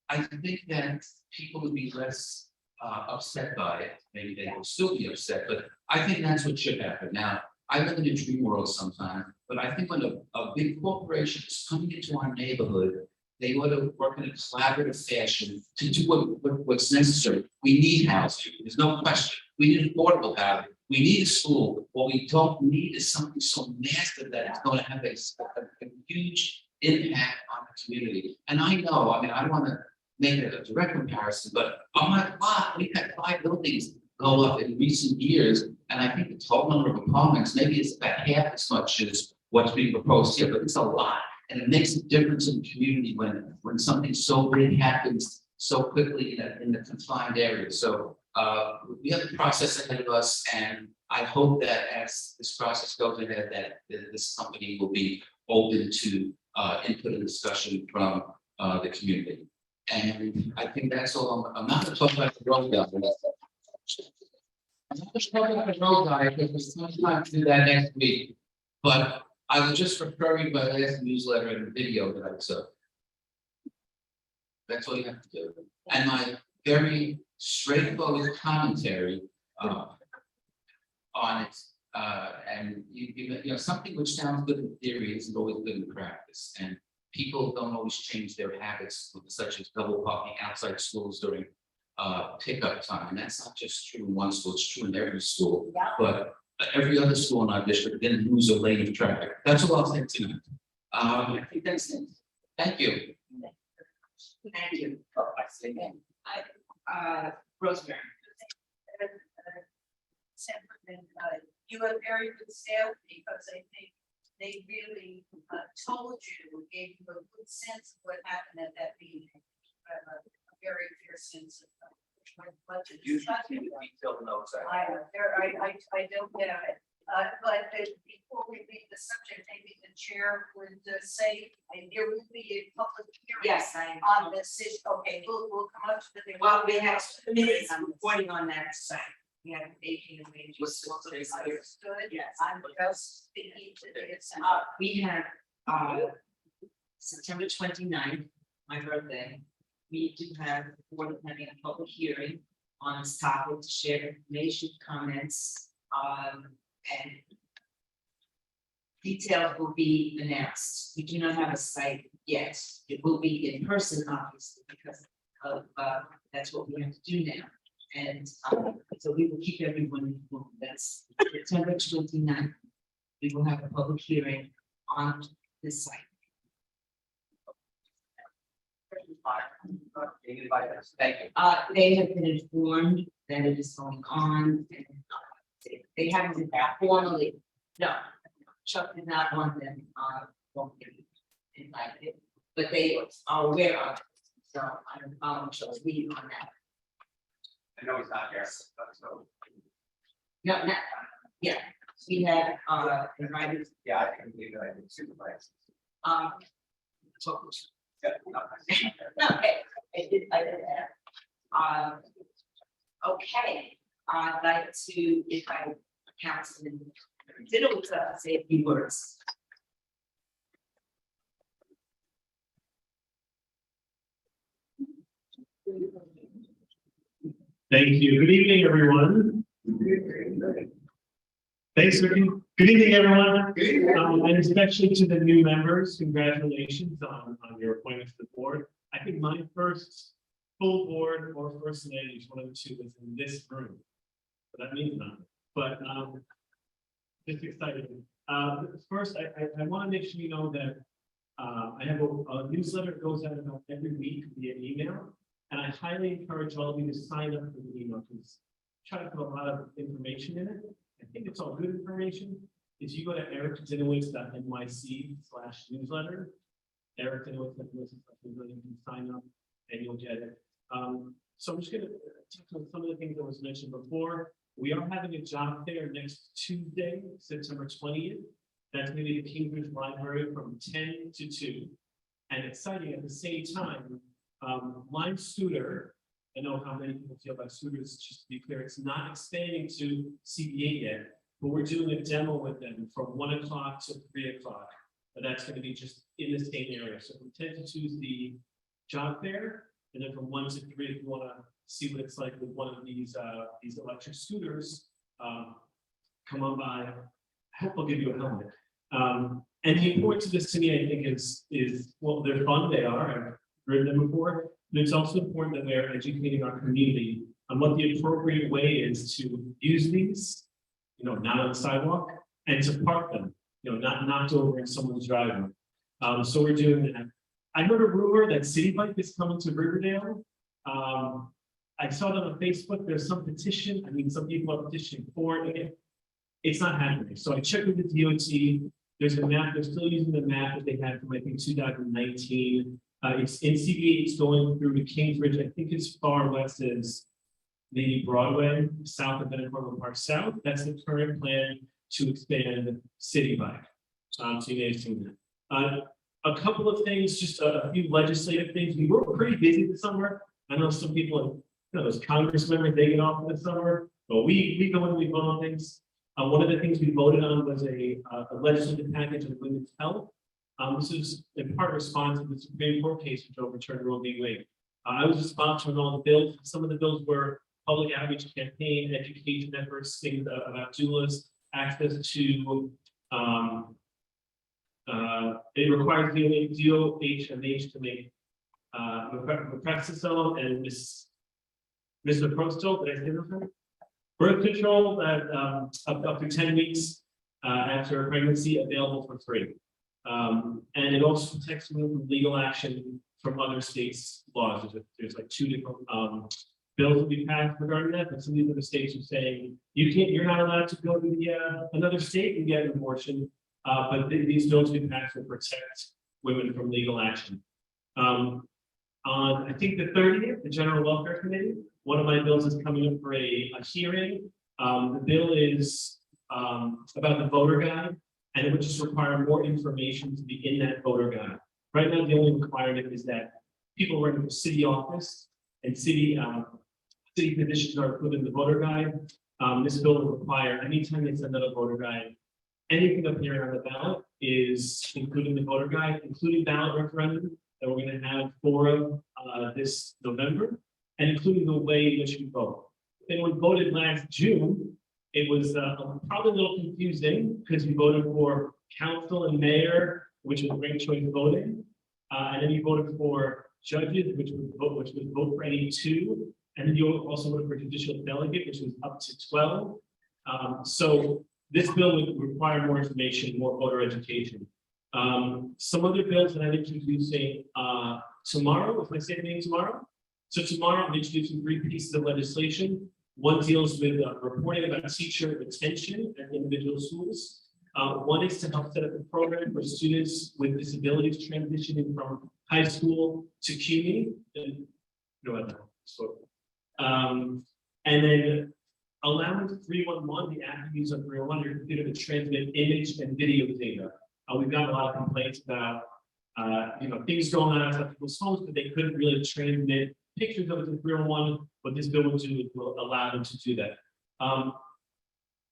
I think that people would be less upset by it. Maybe they will still be upset, but I think that's what should happen. Now, I live in a dream world sometimes, but I think when a big corporation is coming into our neighborhood, they ought to work in a collaborative fashion to do what's necessary. We need housing, there's no question. We need affordable housing, we need a school. What we don't need is something so massive that it's going to have a huge impact on the community. And I know, I don't want to make a direct comparison, but on my block, we've had 5 buildings go up in recent years. And I think the total number of apartments, maybe it's about half as much as what's being proposed here, but it's a lot. And it makes a difference in the community when something so big happens so quickly in the confined area. So we have a process ahead of us, and I hope that as this process goes ahead, that this company will be open to input and discussion from the community. And I think that's all. I'm not going to talk about the road down. I'm not going to talk about the road diet because there's no time to do that next week. But I will just refer you by the last newsletter and the video that I took. That's all you have to do. And my very straightforward commentary on it. And something which sounds good in theory isn't always good in practice. And people don't always change their habits, such as double parking outside schools during pickup time. And that's not just true in one school, it's true in every school. Yeah. But every other school in our district didn't lose a lane of traffic. That's all I'll say tonight. I think that's it. Thank you. Thank you. Rosemary. You have very good staff because I think they really told you, gave you a good sense of what happened at that meeting. A very clear sense of what to do. Detailed notes. I don't get it. But before we leave the subject, maybe the chair would say, I there will be a public hearing. Yes, I. On this issue, okay, we'll come up to the. Well, we have minutes reporting on that site. We have 18 and we just. Understood. Yes. I'm just speaking to this. We have, September 29th, my birthday. We do have, the board having a public hearing on this topic to share information, comments, and details will be announced. We do not have a site yet. It will be in person, obviously, because of, that's what we have to do now. And, so we will keep everyone informed. That's September 29th. We will have a public hearing on this site. Thank you. They have been informed that it is going on, and they haven't been formally, no, Chuck did not want them, won't be invited, but they are aware of it. So I'm following Chuck's lead on that. I know he's not here, so. No, not, yeah, we had, invited, Yeah, I can give you a supervisor. so, Yeah, no, okay, I did that. Okay, I'd like to, if I, Councilman Diddle to say a few words. Thank you. Good evening, everyone. Thanks, Ricky. Good evening, everyone. And especially to the new members, congratulations on your appointment to the board. I think my first full board or first lady, one of the two, was in this room. But that means nothing, but just excited. First, I want to make sure you know that I have a newsletter that goes out about every week via email. And I highly encourage all of you to sign up for the email because I try to put a lot of information in it. I think it's all good information. If you go to ericdinowitz.nyc/newsletter, ericdinowitz.nyc/newsletter, you can sign up and you'll get it. So I'm just going to touch on some of the things that was mentioned before. We are having a job fair next Tuesday, September 20th. That's going to be the Kingsbridge Library from 10 to 2. And exciting at the same time, Lime Scooter, I know how many people feel about scooters, just to be clear, it's not expanding to CBA yet, but we're doing a demo with them from 1 o'clock to 3 o'clock. But that's going to be just in the same area. So from 10 to 2 is the job fair, and then from 1 to 3, if you want to see what it's like with one of these electric scooters, come on by. I hope I'll give you a helmet. And the importance of this to me, I think, is well, they're fun, they are. I've heard them before, but it's also important that we're educating our community on what the appropriate way is to use these, not on the sidewalk, and to park them, not knocked over in someone's driveway. So we're doing that. I heard a rumor that City Bike is coming to Riverdale. I saw that on Facebook. There's some petition. I mean, some people are petitioning for it. It's not happening. So I checked with the DOT. There's a map. They're still using the map that they had from, I think, 2019. It's in CBA. It's going through to Kingsbridge. I think as far west as the Broadway, south of Benacor Park South. That's the current plan to expand City Bike. So you may have seen that. A couple of things, just a few legislative things. We were pretty busy this summer. I know some people, those Congress members, they get off in the summer, but we go and we vote on things. One of the things we voted on was a legislative package on women's health. This is in part response to the Supreme Court case which overturned Roe v. Wade. I was responsible for all the bills. Some of the bills were public outreach campaign, education efforts, things about doulas, access to it requires DOH to make Reprexisone and Mr. Prostal, did I say that? Birth control up to 10 weeks after a pregnancy available for free. And it also protects women from legal action from other states' laws. There's like 2 different bills that we passed regarding that, but some of the other states are saying you're not allowed to go to another state and get an abortion. But these bills we passed will protect women from legal action. On I think the 30th, the General Welfare Committee, one of my bills is coming up for a hearing. The bill is about the voter guide, and it would just require more information to be in that voter guide. Right now, the only requirement is that people running for city office and city positions are included in the voter guide. This bill will require anytime they send out a voter guide, anything appearing on the ballot is included in the voter guide, including ballot referendum that we're gonna have for this November, and including the way in which you vote. And when voted last June, it was probably a little confusing because you voted for council and mayor, which was ranked choice voting. And then you voted for judges, which was vote for any two. And then you also voted for judicial delegate, which was up to 12. So this bill would require more information, more voter education. Some other bills that I'm introducing tomorrow, if I say the name tomorrow. So tomorrow I'm introducing 3 pieces of legislation. One deals with reporting about teacher retention at individual schools. One is to help set up a program for students with disabilities transitioning from high school to CUNY. And then allowing 311, the attributes of 311, your computer to transmit image and video data. We've got a lot of complaints about things going on at people's homes, but they couldn't really transmit pictures of it to 311. What this bill will do is will allow them to do that.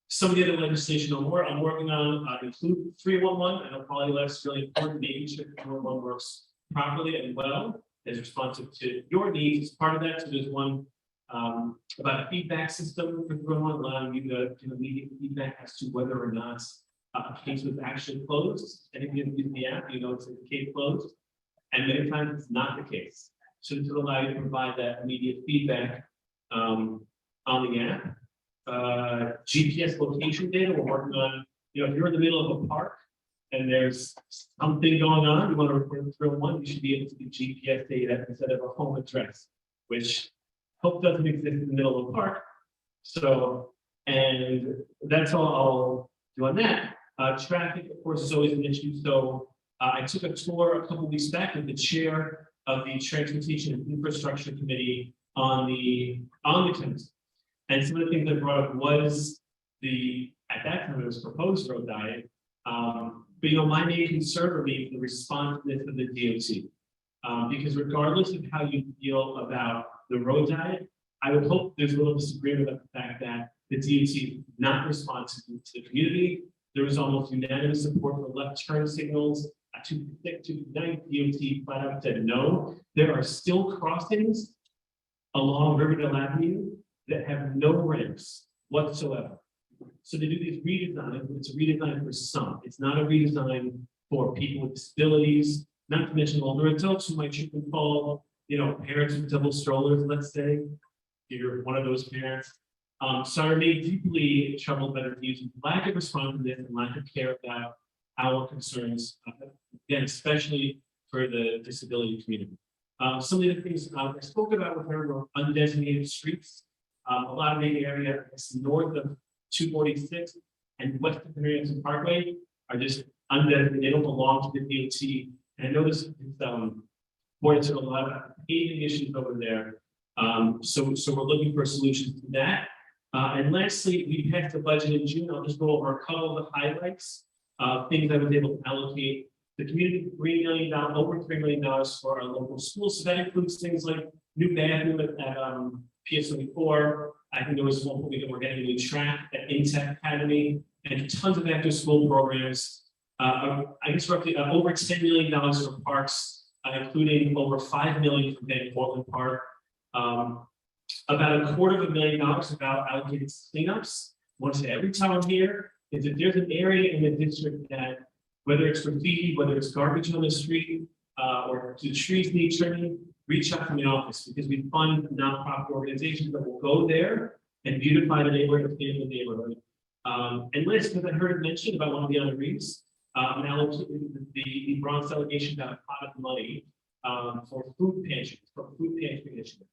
Some of the other legislation I'm working on include 311. I know quality life is really important, making sure 311 works properly and well, is responsive to your needs as part of that. So there's one about a feedback system for 311, allowing you to immediate feedback as to whether or not a case was actually closed. And if you use the app, you know it's a case closed. And many times it's not the case. So to allow you to provide that immediate feedback on the app. GPS location data, we're working on, if you're in the middle of a park and there's something going on, you want to report it through one, you should be able to get GPS data instead of a home address, which hope doesn't exist in the middle of a park. So, and that's all I'll do on that. Traffic, of course, is always an issue. So I took a tour a couple weeks back with the chair of the Transportation and Infrastructure Committee on the council. And some of the things I brought up was at that time it was proposed road diet. But my main concern would be the responsiveness of the DOT. Because regardless of how you feel about the road diet, I would hope there's a little disagreement about the fact that the DOT is not responsive to the community. There was almost unanimous support for left turn signals. To night, DOT flat out said no. There are still crossings along Riverdale Avenue that have no ramps whatsoever. So they do these redesigns, but it's a redesign for some. It's not a redesign for people with disabilities, not to mention older adults who might trip and fall, parents with double strollers, let's say, if you're one of those parents. So I remain deeply troubled by the views of lack of responsiveness and lack of care about our concerns, again, especially for the disability community. Some of the other things I spoke about with her were undesignated streets. A lot of the area north of 246 and west of Henrietta Parkway are just undesignated. They don't belong to the DOT. And I noticed it's pointed to a lot of paving issues over there. So we're looking for solutions to that. And lastly, we passed the budget in June. I'll just go over a couple of the highlights. Things I was able to allocate. The community $3 million, over $3 million for our local schools. So that includes things like new bathroom at PSW4. I think there was one week we're getting a new track at Intech Academy and tons of after school programs. I guess roughly over $10 million for parks, including over $5 million for Van Portland Park. About $250,000 about allocated cleanups. Want to say every time I'm here is that there's an area in the district that, whether it's graffiti, whether it's garbage on the street, or do the trees need trimming, reach out to the office because we fund nonprofit organizations that will go there and beautify the neighborhood and clean the neighborhood. And last, because I heard it mentioned about one of the honorees, the Bronx delegation got a pot of money for food pantry initiative.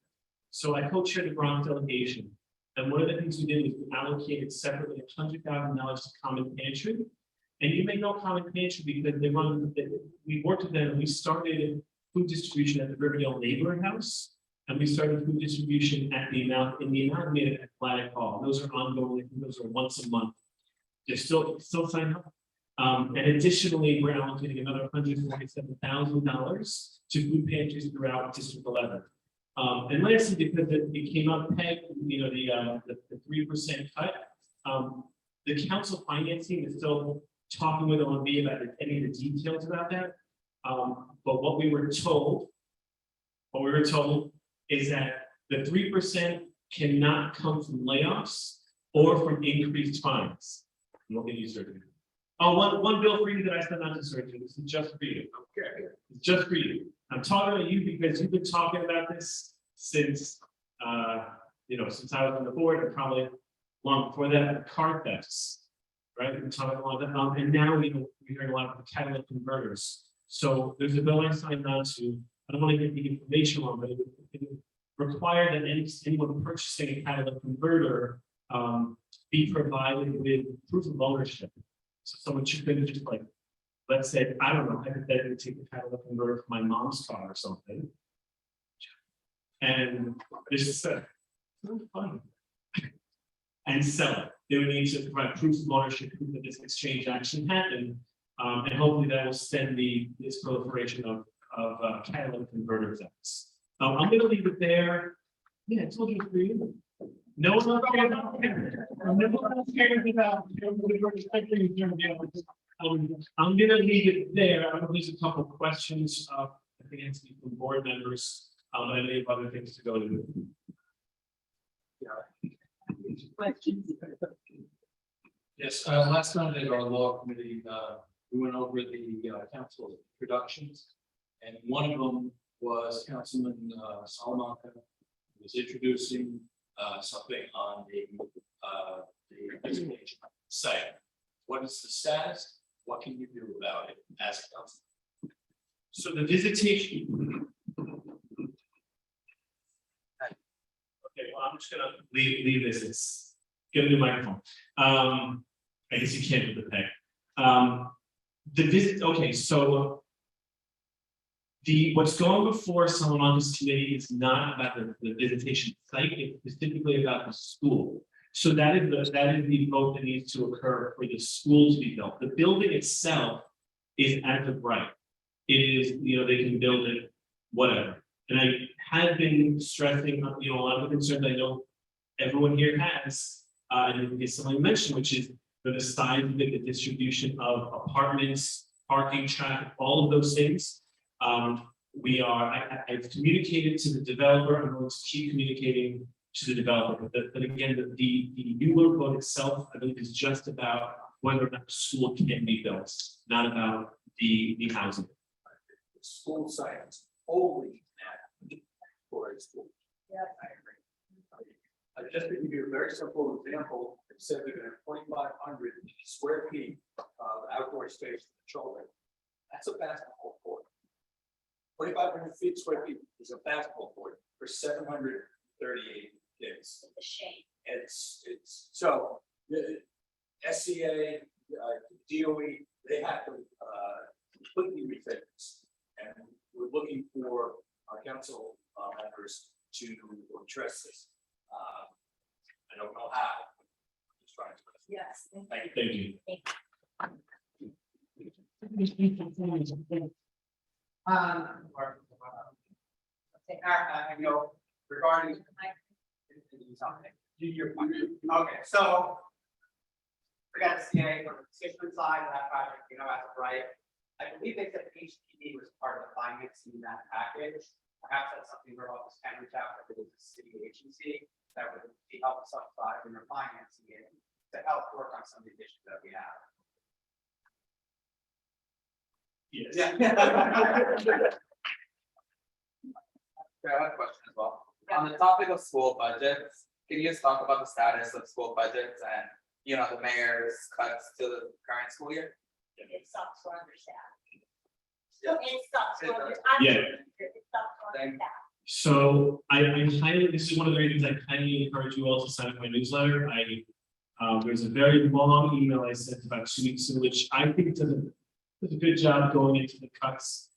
So I co-chaired the Bronx delegation. And one of the things we did was we allocated separately $100,000 to Common Pantry. And you may know Common Pantry because we worked with them and we started food distribution at the Riverdale Neighborhood House. And we started food distribution at the Amalgamated Athletic Hall. Those are ongoing, those are once a month. They're still sign up. And additionally, we're allocating another $147,000 to food pantries throughout District 11. And lastly, because it came up, Peg, you know, the 3% cut. The council finance team is still talking with OMB about any of the details about that. But what we were told is that the 3% cannot come from layoffs or from increased fines. What can you certify? Oh, one bill for you that I sent out to surgery. This is just for you. Okay. It's just for you. I'm talking about you because you've been talking about this since, since I was on the board and probably long before that, car thefts. Right, we've been talking a lot about that, and now we're hearing a lot of catalytic converters. So there's a bill I signed on to. I don't want to get the information on, but it would require that anyone purchasing a catalytic converter be provided with proof of ownership. So someone should just like, let's say, I don't know, hypothetically take the catalytic converter from my mom's car or something, and just fun. And sell it. They would need to provide proof of ownership, proof that this exchange actually happened, and hopefully that will stem this proliferation of catalytic converter thefts. I'm going to leave it there. Yeah, it's looking for you. No one else cares about I'm going to leave it there. I'm going to leave a couple of questions. I think it's from board members. And I have other things to go to. Questions? Yes, last time at our law committee, we went over the council productions. And one of them was Councilman Salamanca, who was introducing something on the education site. What is the status? What can you do about it as a council? So the visitation. Okay, well, I'm just gonna leave this. It's get a new microphone. I guess you can't with the peg. The visit. Okay, so what's going before Salamanca's committee is not about the visitation site. It's specifically about the school. So that is the vote that needs to occur for the school to be built. The building itself is as of right. It is, they can build it, whatever. And I have been stressing, a lot of the concerns I know everyone here has, and it's something mentioned, which is the size of it, the distribution of apartments, parking, traffic, all of those things. I've communicated to the developer. I'm going to keep communicating to the developer. But again, the new vote itself, I believe, is just about whether or not the school can be built, not about the housing. The school site is only for a school. Yeah. I agree. Just to give you a very simple example, it said they're going to have 2,500 square feet of outdoor space for children. That's a basketball court. 2,500 square feet is a basketball court for 738 kids. A shame. It's so the SCA, DOE, they have to completely rethink this, and we're looking for our council members to address this. I don't know how. I'm just trying to. Yes. Thank you. Regarding. Okay, so. Forget CA for the constituent side of that project, as of right. I believe they said HPD was part of the financing in that package. Perhaps that's something where office can reach out if it is a city agency that would be help subsidize when you're financing it to help work on some of the issues that we have. Yes. Yeah. I have a question as well. On the topic of school budgets, can you just talk about the status of school budgets and, the mayor's cuts to the current school year? It sucks for understaffed. It sucks for understaffed. Yeah. It sucks for understaffed. So I highly, this is one of the reasons I highly encourage you all to sign up my newsletter. There's a very long email I sent about 2 weeks in which I think does a good job going into the cuts.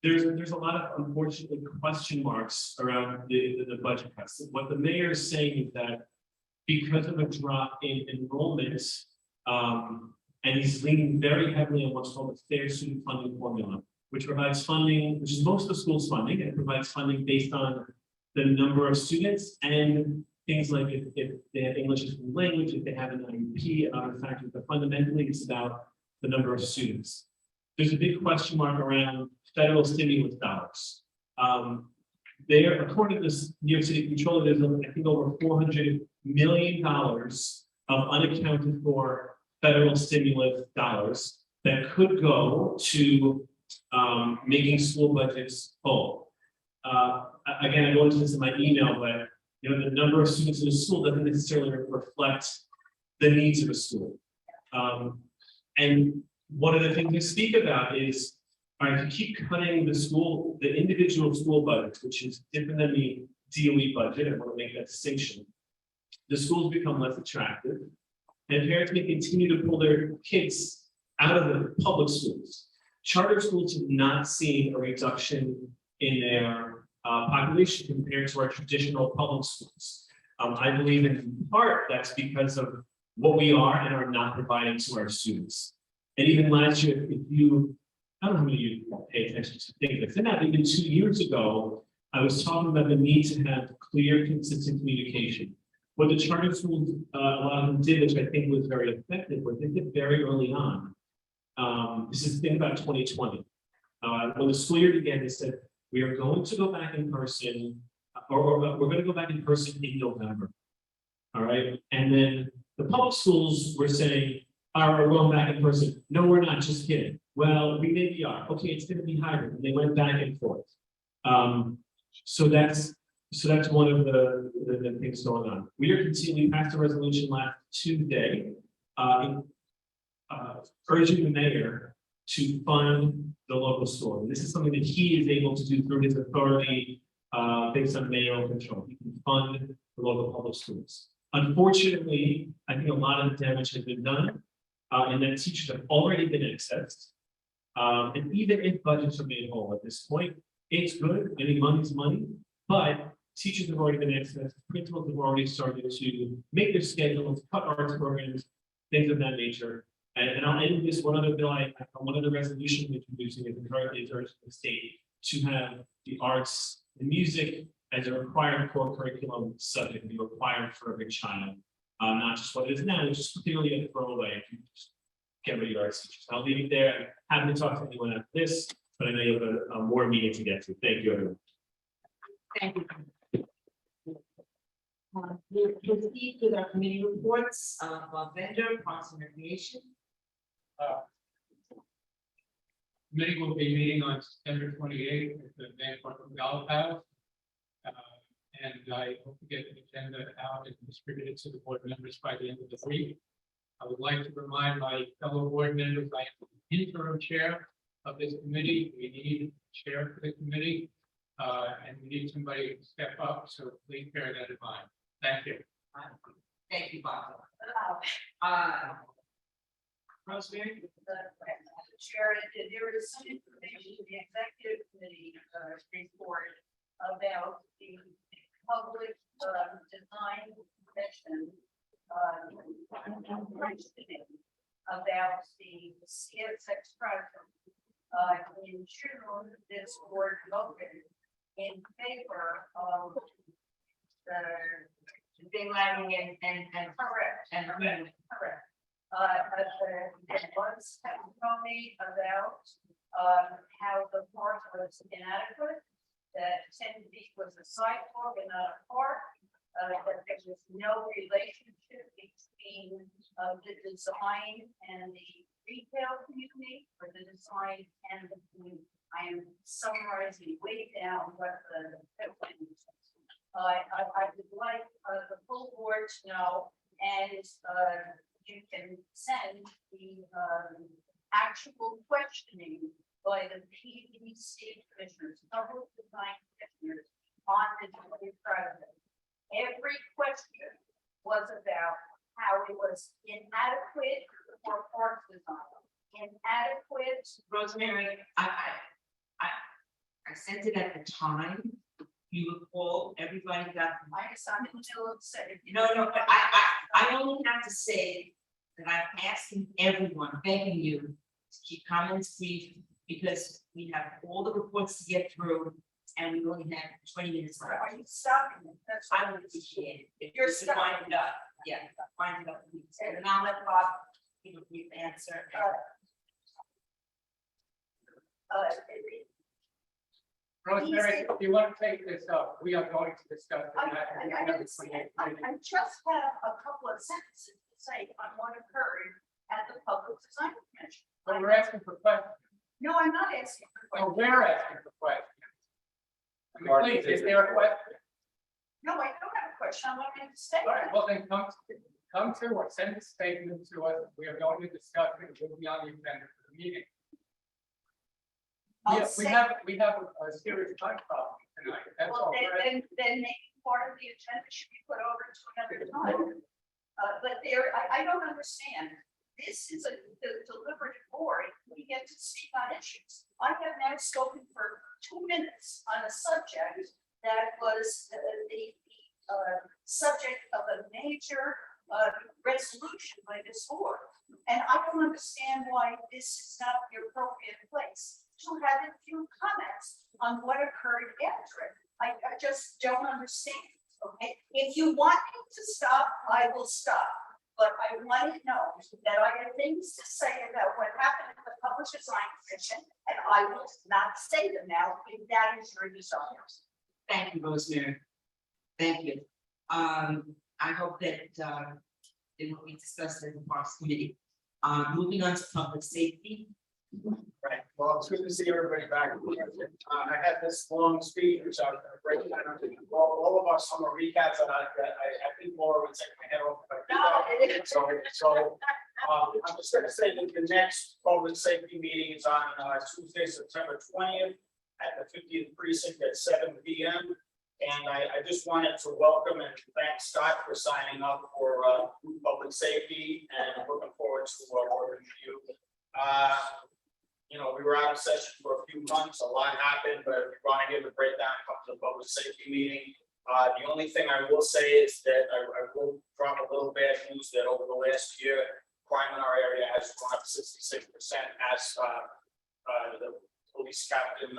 There's a lot of unfortunately question marks around the budget cuts. What the mayor is saying is that because of a drop in enrollment, And he's leaning very heavily on what's called the Fair Student Funding Formula, which provides funding, which is most of the school's funding, and it provides funding based on the number of students and things like if they have English as a language, if they have an IEP, other factors, but fundamentally it's about the number of students. There's a big question mark around federal stimulus dollars. There, according to the New York City Controller, there's I think over $400 million of unaccounted for federal stimulus dollars that could go to making school budgets whole. Again, I go into this in my email, but you know, the number of students in a school doesn't necessarily reflect the needs of a school. And one of the things we speak about is, all right, if you keep cutting the individual school budgets, which is different than the DOE budget, I want to make that distinction, the schools become less attractive, and parents may continue to pull their kids out of the public schools. Charter schools have not seen a reduction in their population compared to our traditional public schools. I believe in part that's because of what we are and are not providing to our students. And even last year, if you, I don't know how many of you pay attention to things like that, even 2 years ago, I was talking about the need to have clear, consistent communication. What the charter schools, a lot of them did, which I think was very effective, was they did very early on. This is the thing about 2020. When the school year began, they said, we are going to go back in person, or we're going to go back in person in November. All right. And then the public schools were saying, all right, we're going back in person. No, we're not, just kidding. Well, we maybe are. Okay, it's going to be hybrid. And they went back and forth. So that's one of the things going on. We are continuing past the resolution last Tuesday, urging the mayor to fund the local store. And this is something that he is able to do through his authority based on mayoral control. He can fund the local public schools. Unfortunately, I think a lot of the damage has been done, and that teachers have already been accessed. And even if budgets are made whole at this point, it's good. I mean, money's money, but teachers have already been accessed. Principals have already started to make their schedules, cut arts programs, things of that nature. And I'll end this one other bill. One of the resolutions introducing is encouraging the state to have the arts and music as a required core curriculum subject, be required for every child, not just what it is now, which is clearly a throwaway. If you just get rid of your arts teachers. I'll leave it there. I'm happy to talk to anyone after this, but I know you have a more meeting to get to. Thank you, everyone. Thank you. We'll proceed with our committee reports of vendor, Parks and Recreation. Committee will be meeting on September 28th at the Van Cortlandt Golf House. And I hope to get the agenda out and distribute it to the board members by the end of the week. I would like to remind my fellow board members, I am the interim chair of this committee. We need a chair for the committee, and we need somebody to step up, so please bear that in mind. Thank you. Thank you, Bob. Rosemary? Chair, there is some information in the executive committee report about the public design commission about the CSX project. In June, this board voted in favor of the Big Landing and correct. But there was testimony about how the park was inadequate, that 10 feet was a sidewalk and not a park, that there was no relationship between the design and the retail community, or the design and the community. I am summarizing way down what the I would like the full board to know, and you can send the actual questioning by the PDC commissioners, several design commissioners on the project. Every question was about how it was inadequate for park design, inadequate. Rosemary, I sent it at the time. You recall, everybody got. I decided to say. No, but I only have to say that I'm asking everyone, begging you to keep comments brief, because we have all the reports to get through, and we only have 20 minutes left. Are you stopping? That's I would appreciate it. If You're you could stuck. wind it up, yeah, wind it up, please. And I'll let Bob give a brief answer. Rosemary, if you want to take this up, we are going to discuss it. I understand. I just have a couple of sentences to say on what occurred at the Public Design Commission. But we're asking for questions. No, I'm not asking for Well, questions. we're asking for questions. I mean, please, is there a question? No, I don't have a question. I want to stay. All right, well then come to or send a statement to us. We are going to discuss it. It will be on the agenda for the meeting. I'll Yeah, say- we have a serious time problem tonight. That's Well, all. We're asking. then maybe part of the agenda should be put over to another time. But there, I don't understand. This is a deliberative board. We get to speak on issues. I have now spoken for 2 minutes on a subject that was the subject of a major resolution by this board. And I don't understand why this is not the appropriate place to have a few comments on what occurred after it. I just don't understand, okay? If you want me to stop, I will stop. But I want to know that I have things to say about what happened at the Public Design Commission, and I will not say them now if that is your desire. Thank you, Rosemary. Thank you. I hope that it will be discussed in the Parks Committee. Moving on to public safety. Right, well, it's good to see everybody back. I had this long speech, which I was gonna break down to all of our summer recaps, and I think Laura would take my head off. If I did that. So, I'm just gonna say that the next public safety meeting is on Tuesday, September 20th at the 50th precinct at 7 p.m. And I just wanted to welcome and thank Scott for signing up for public safety, and looking forward to working with you. You know, we were out of session for a few months, a lot happened, but if you want to give a breakdown, come to the public safety meeting. The only thing I will say is that I will drop a little bad news that over the last year, crime in our area has gone up 66%, as the police captain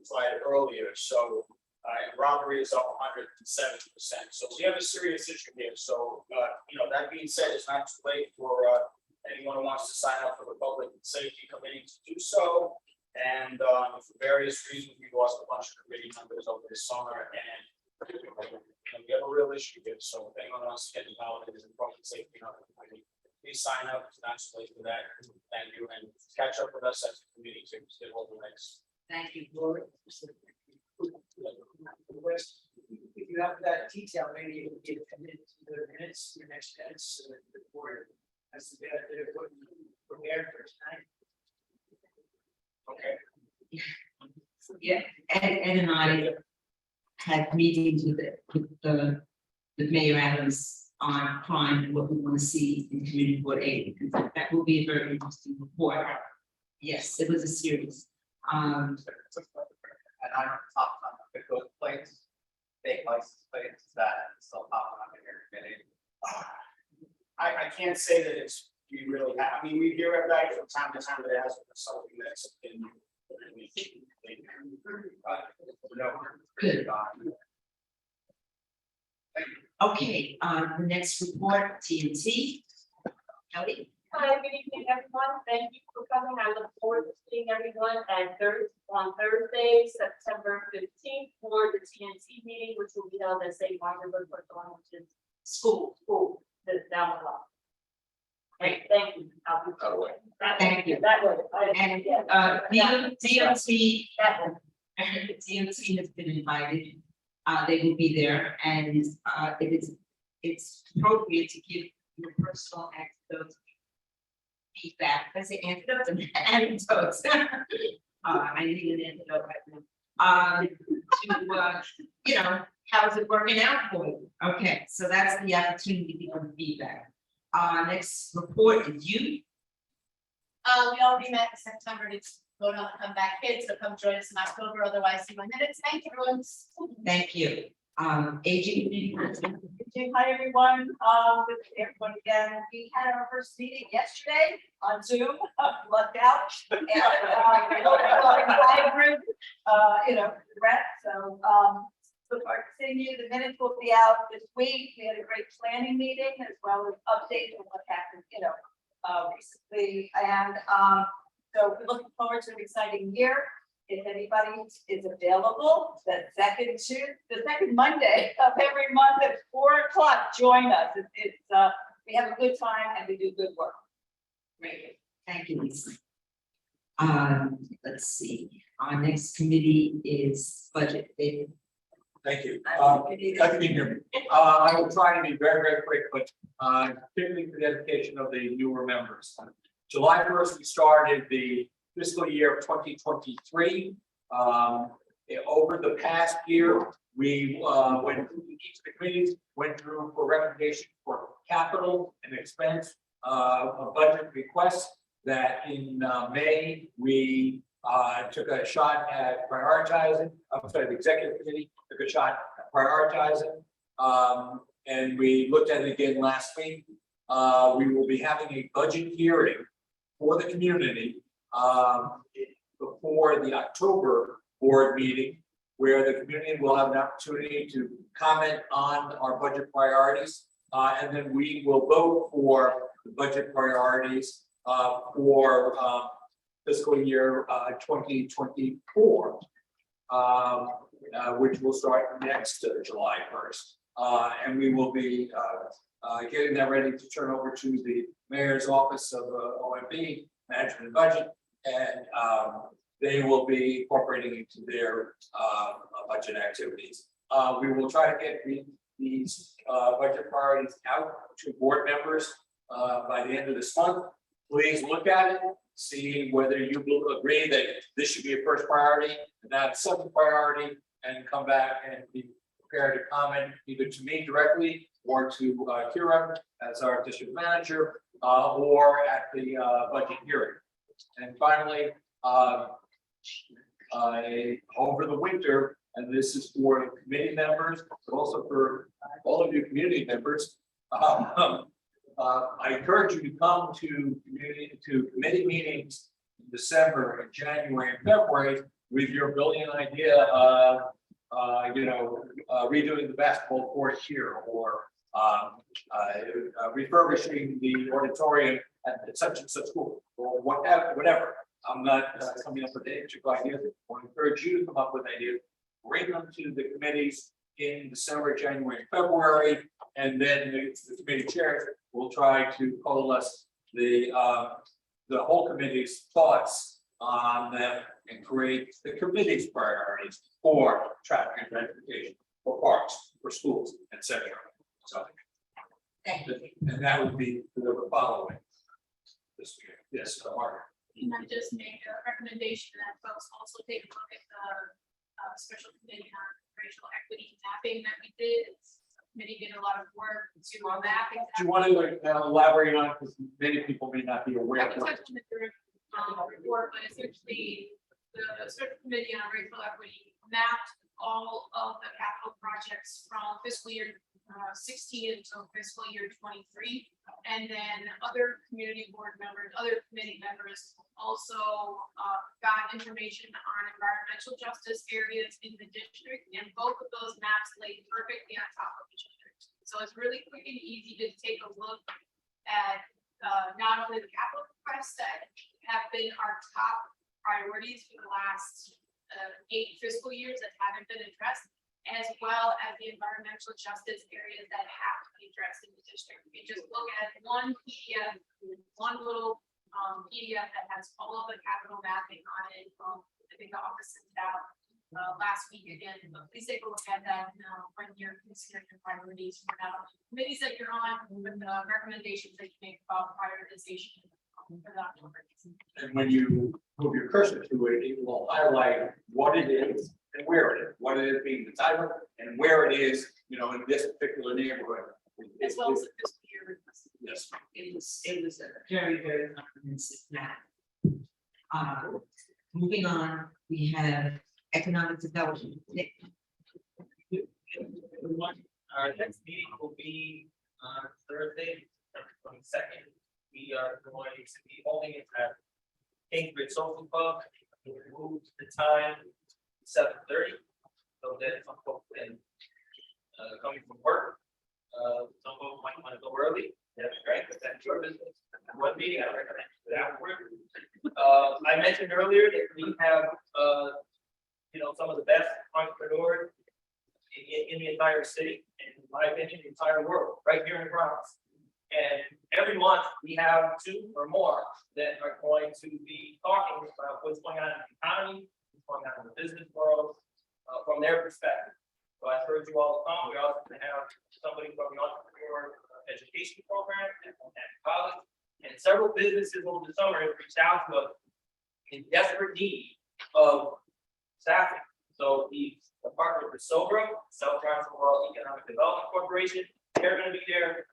provided earlier. So and robbery is up 107%. So we have a serious issue here. So you know, that being said, it's not too late for anyone who wants to sign up for the public safety committee to do so. And for various reasons, we lost a bunch of committee members over the summer, and we have a real issue here. So if anyone wants to get involved in the public safety committee, please sign up. It's not too late for that. Thank you, and catch up with us at the committee to get over the next. Thank you, Gloria. If you have that detail, maybe you can get committed to the minutes, your next minutes, so that the board has to be prepared for tonight. Okay. Yeah, Ed and I had meetings with Mayor Adams on crime and what we want to see in community board aid. That will be a very interesting report. Yes, it was a series. And I don't talk about the good plates, fake license plates that still popping up in your committee. I can't say that it's, we really have, I mean, we hear about it from time to time, but it hasn't been something that's been. Good. Okay, the next report, TNT. Kelly? Hi, good evening, everyone. Thank you for coming. I look forward to seeing everyone on Thursday, September 15th for the TNT meeting, which will be held at St. Margaret Woodford, which is school, that's down the block. Great, thank you. I'll be- Thank you. That way. And DMC, DMC has been invited. They will be there, and it's appropriate to give your personal anecdotes. Feedback, I say anecdotes and anecdotes. I need an anecdote right now. You know, how's it working out for you? Okay, so that's the opportunity to give them feedback. Next report is you. We already met in September to vote on the comeback kids, so come join us in October, otherwise see my minutes. Thank you, everyone. Thank you. Aging committee. Hi, everyone. Good to see everyone again. We had our first meeting yesterday on Zoom, lucked out. And, hybrid, threat, so, look forward to seeing you. The minutes will be out this week. We had a great planning meeting as well as updates on what happened, recently. And, so we're looking forward to an exciting year. If anybody is available, the second Monday of every month at 4:00, join us. We have a good time and we do good work. Great, thank you, Lisa. Let's see, our next committee is budget. David. Thank you. Glad to be here. I will try to be very, very quick, but particularly for the education of the newer members. July 1st, we started the fiscal year of 2023. Over the past year, we went through each of the committees, went through for recommendation for capital and expense budget requests that in May, we took a shot at prioritizing. I'm sorry, the executive committee took a shot at prioritizing. And we looked at it again last week. We will be having a budget hearing for the community before the October board meeting, where the community will have an opportunity to comment on our budget priorities. And then we will vote for the budget priorities for fiscal year 2024, which will start next July 1st. And we will be getting that ready to turn over to the mayor's office of OMB, management and budget, and they will be incorporating into their budget activities. We will try to get these budget priorities out to board members by the end of this month. Please look at it, see whether you will agree that this should be a first priority and not a second priority, and come back and be prepared to comment either to me directly or to Kira as our district manager, or at the budget hearing. And finally, over the winter, and this is for committee members, but also for all of you community members, I encourage you to come to committee meetings in December and January and February with your brilliant idea of redoing the basketball court here, or refurbishing the auditorium at such and such school, or whatever. I'm not coming up with any particular ideas. I want to encourage you to come up with ideas, bring them to the committees in December, January, and February, and then the committee chairs will try to coalesce the whole committee's thoughts on them and create the committee's priorities for traffic and transportation, for parks, for schools, etc. So, and that would be the following. This year. Yes, Margaret. Can I just make a recommendation that folks also take a look at the special committee on racial equity mapping that we did? Committee did a lot of work to on that. Do you want to elaborate on it, because many people may not be aware I of can it? touch on the report, but essentially the special committee on racial equity mapped all of the capital projects from fiscal year 16 until fiscal year 23. And then other community board members, other committee members also got information on environmental justice areas in the district, and both of those maps laid perfectly on top of each other. So it's really quick and easy to take a look at not only the capital requests that have been our top priorities for the last 8 fiscal years that haven't been addressed, as well as the environmental justice areas that have to be addressed in the district. You just look at one PDF, one little PDF that has all of the capital mapping on it. I think the office sent it out last week again, but please take a look at that when you're considering your priorities for now. Committees that you're on, with the recommendations that you make about prioritization for the October. And when you move your cursor to it, it will highlight what it is and where it is, what it is being decided, and where it is, in this particular neighborhood. As well as the fiscal year. Yes. It was a very, very comprehensive map. Moving on, we have economic development. everyone. Our next meeting will be on Thursday, September 22nd. We are going to be holding it at Kingsbridge Social Club. We moved the time to 7:30. So that some folks can coming from work. Some folks might want to go early. That's great, but that's your business. One meeting, I recommend that afterward. I mentioned earlier that we have some of the best entrepreneurs in the entire city, and in my opinion, the entire world, right here in the Bronx. And every month we have 2 or more that are going to be talking about what's going on in the economy, what's going on in the business world, from their perspective. So I encourage you all to come. We're also going to have somebody from the entrepreneur education program at college, and several businesses over the summer have reached out to us in desperate need of staffing. So the partner with Sobro, South Carolina World Economic Development Corporation, they're going to be there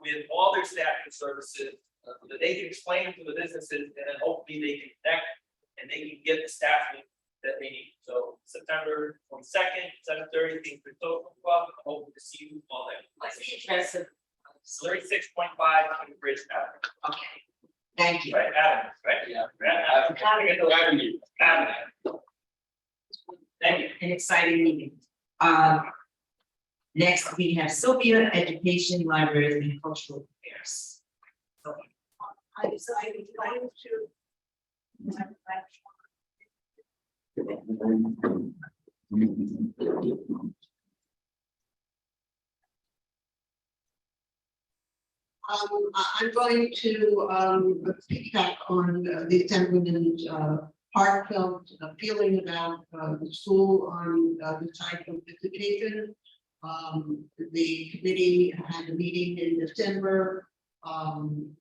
with all their staffing services so that they can explain to the businesses, and then hopefully they can connect and they can get the staffing that they need. So September 22nd, 7:30, Kingsbridge Social Club. Hope to see you all there. What's the address of? 36.5 Kingsbridge Avenue. Okay, thank you. Right, Avenue, right? Yeah. Avenue. Thank you. An exciting meeting. Next, we have Sylvia, Education, Libraries, and Cultural Affairs. I decided to. I'm going to piggyback on the Assemblyman's heartfelt feeling about the school on the type of visitation. The committee had a meeting in December.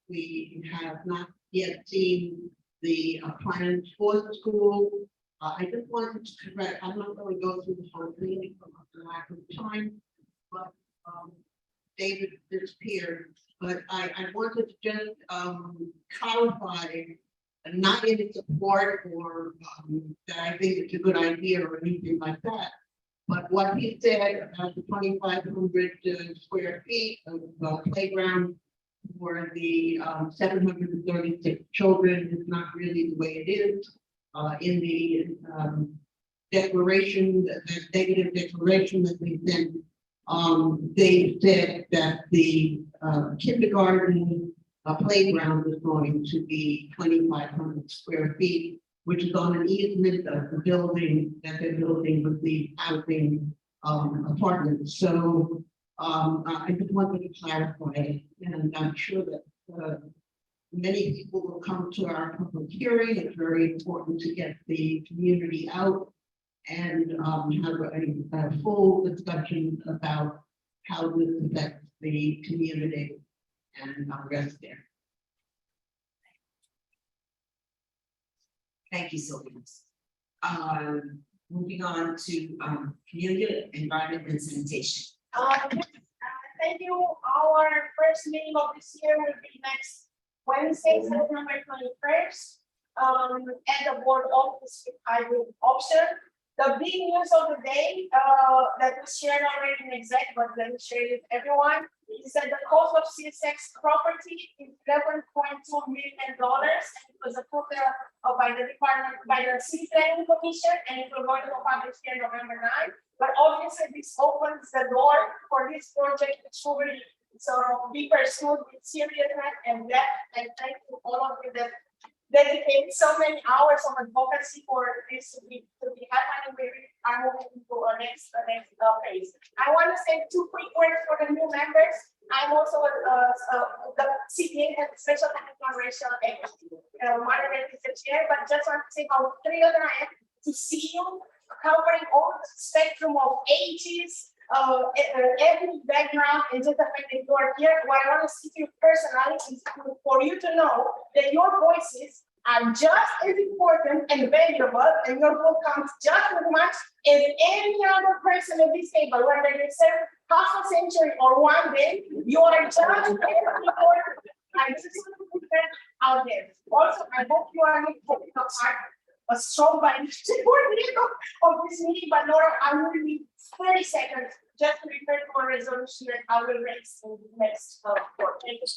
We have not yet seen the plans for the school. I just wanted to correct, I'm not going to go through the whole thing for the lack of time, but David disappeared. But I wanted to just clarify, not in support or that I think it's a good idea or anything like that, but what he said about the 2,500 square feet of playground for the 736 children is not really the way it is. In the declaration, the negative declaration that we sent, they said that the kindergarten playground is going to be 2,500 square feet, which is on an easement of the building that they're building with the housing apartments. So I just wanted to clarify, and I'm sure that many people will come to our public hearing. It's very important to get the community out and have a full discussion about how this affects the community, and I'll rest there. Thank you, Sylvia. Moving on to community, environment, and sanitation. Thank you. Our first meeting of this year will be next Wednesday, September 21st, at the board office with hybrid option. The big news of the day that we shared already in exec, but let me share it with everyone, is that the cost of CSX property is $11.2 million, and it was approved by the department, by the City Planning Commission, and it will go into public here November 9. But obviously, this opens the door for this project to truly be pursued with seriousness and depth. And thank you all of you that dedicated so many hours of advocacy for this to be happening. We are moving into our next phase. I want to say 2 quick words for the new members. I'm also the CPA and Special Technical Racial Equity moderator is the chair, but just want to say how thrilled I am to see you covering all the spectrum of ages, every background, and just the fact that you are here. What I want to see you personally is for you to know that your voices are just as important and valuable, and your vote counts just as much as any other person at this table, whether they serve half a century or one day, you are just as important. I just want to put that out there. Also, I hope you are not taking apart a strong by of this meeting, but Laura, I will need 30 seconds just to refer to our resolution and our rates in the next board meeting.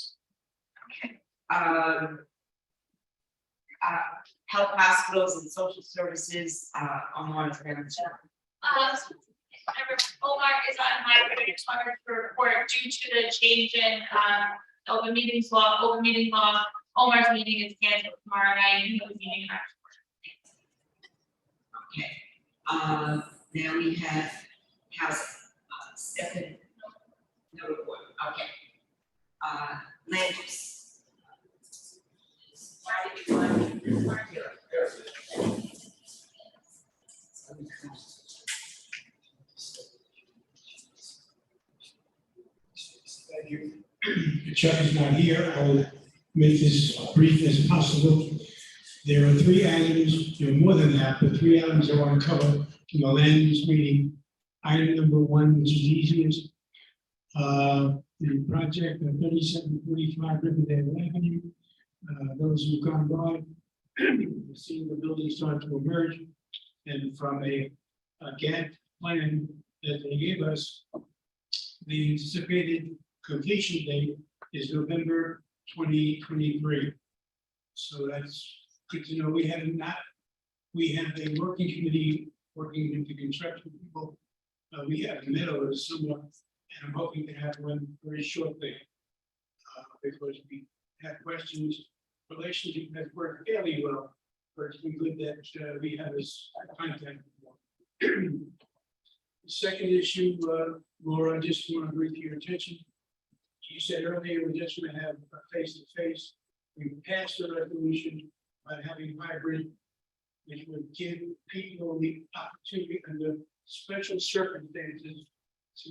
Health hospitals and social services, Omar is gonna. Omar is on my return to report due to the change in open meeting law. Omar's meeting is canceled tomorrow night, and he'll be meeting after. Okay, now we have House, Stephen. No report, okay. Land use. Thank you. Chuck is not here. I will make this brief as possible. There are 3 items, there are more than that, but 3 items I want to cover in the land use meeting. Item number 1, which is easiest. The project of 3745 Riverdale Avenue. Those who've gone by, have seen the building start to emerge. And from a GAT plan that they gave us, the anticipated completion date is November 2023. So that's good to know. We have a working committee working with the construction people. We have a middle of somewhat, and I'm hoping to have one very shortly. Because we have questions. Relationship has worked fairly well, but it's been good that we have this contact. The second issue, Laura, I just want to bring to your attention. You said earlier we're just going to have a face-to-face. We passed a resolution by having hybrid, which would give people the opportunity under special circumstances to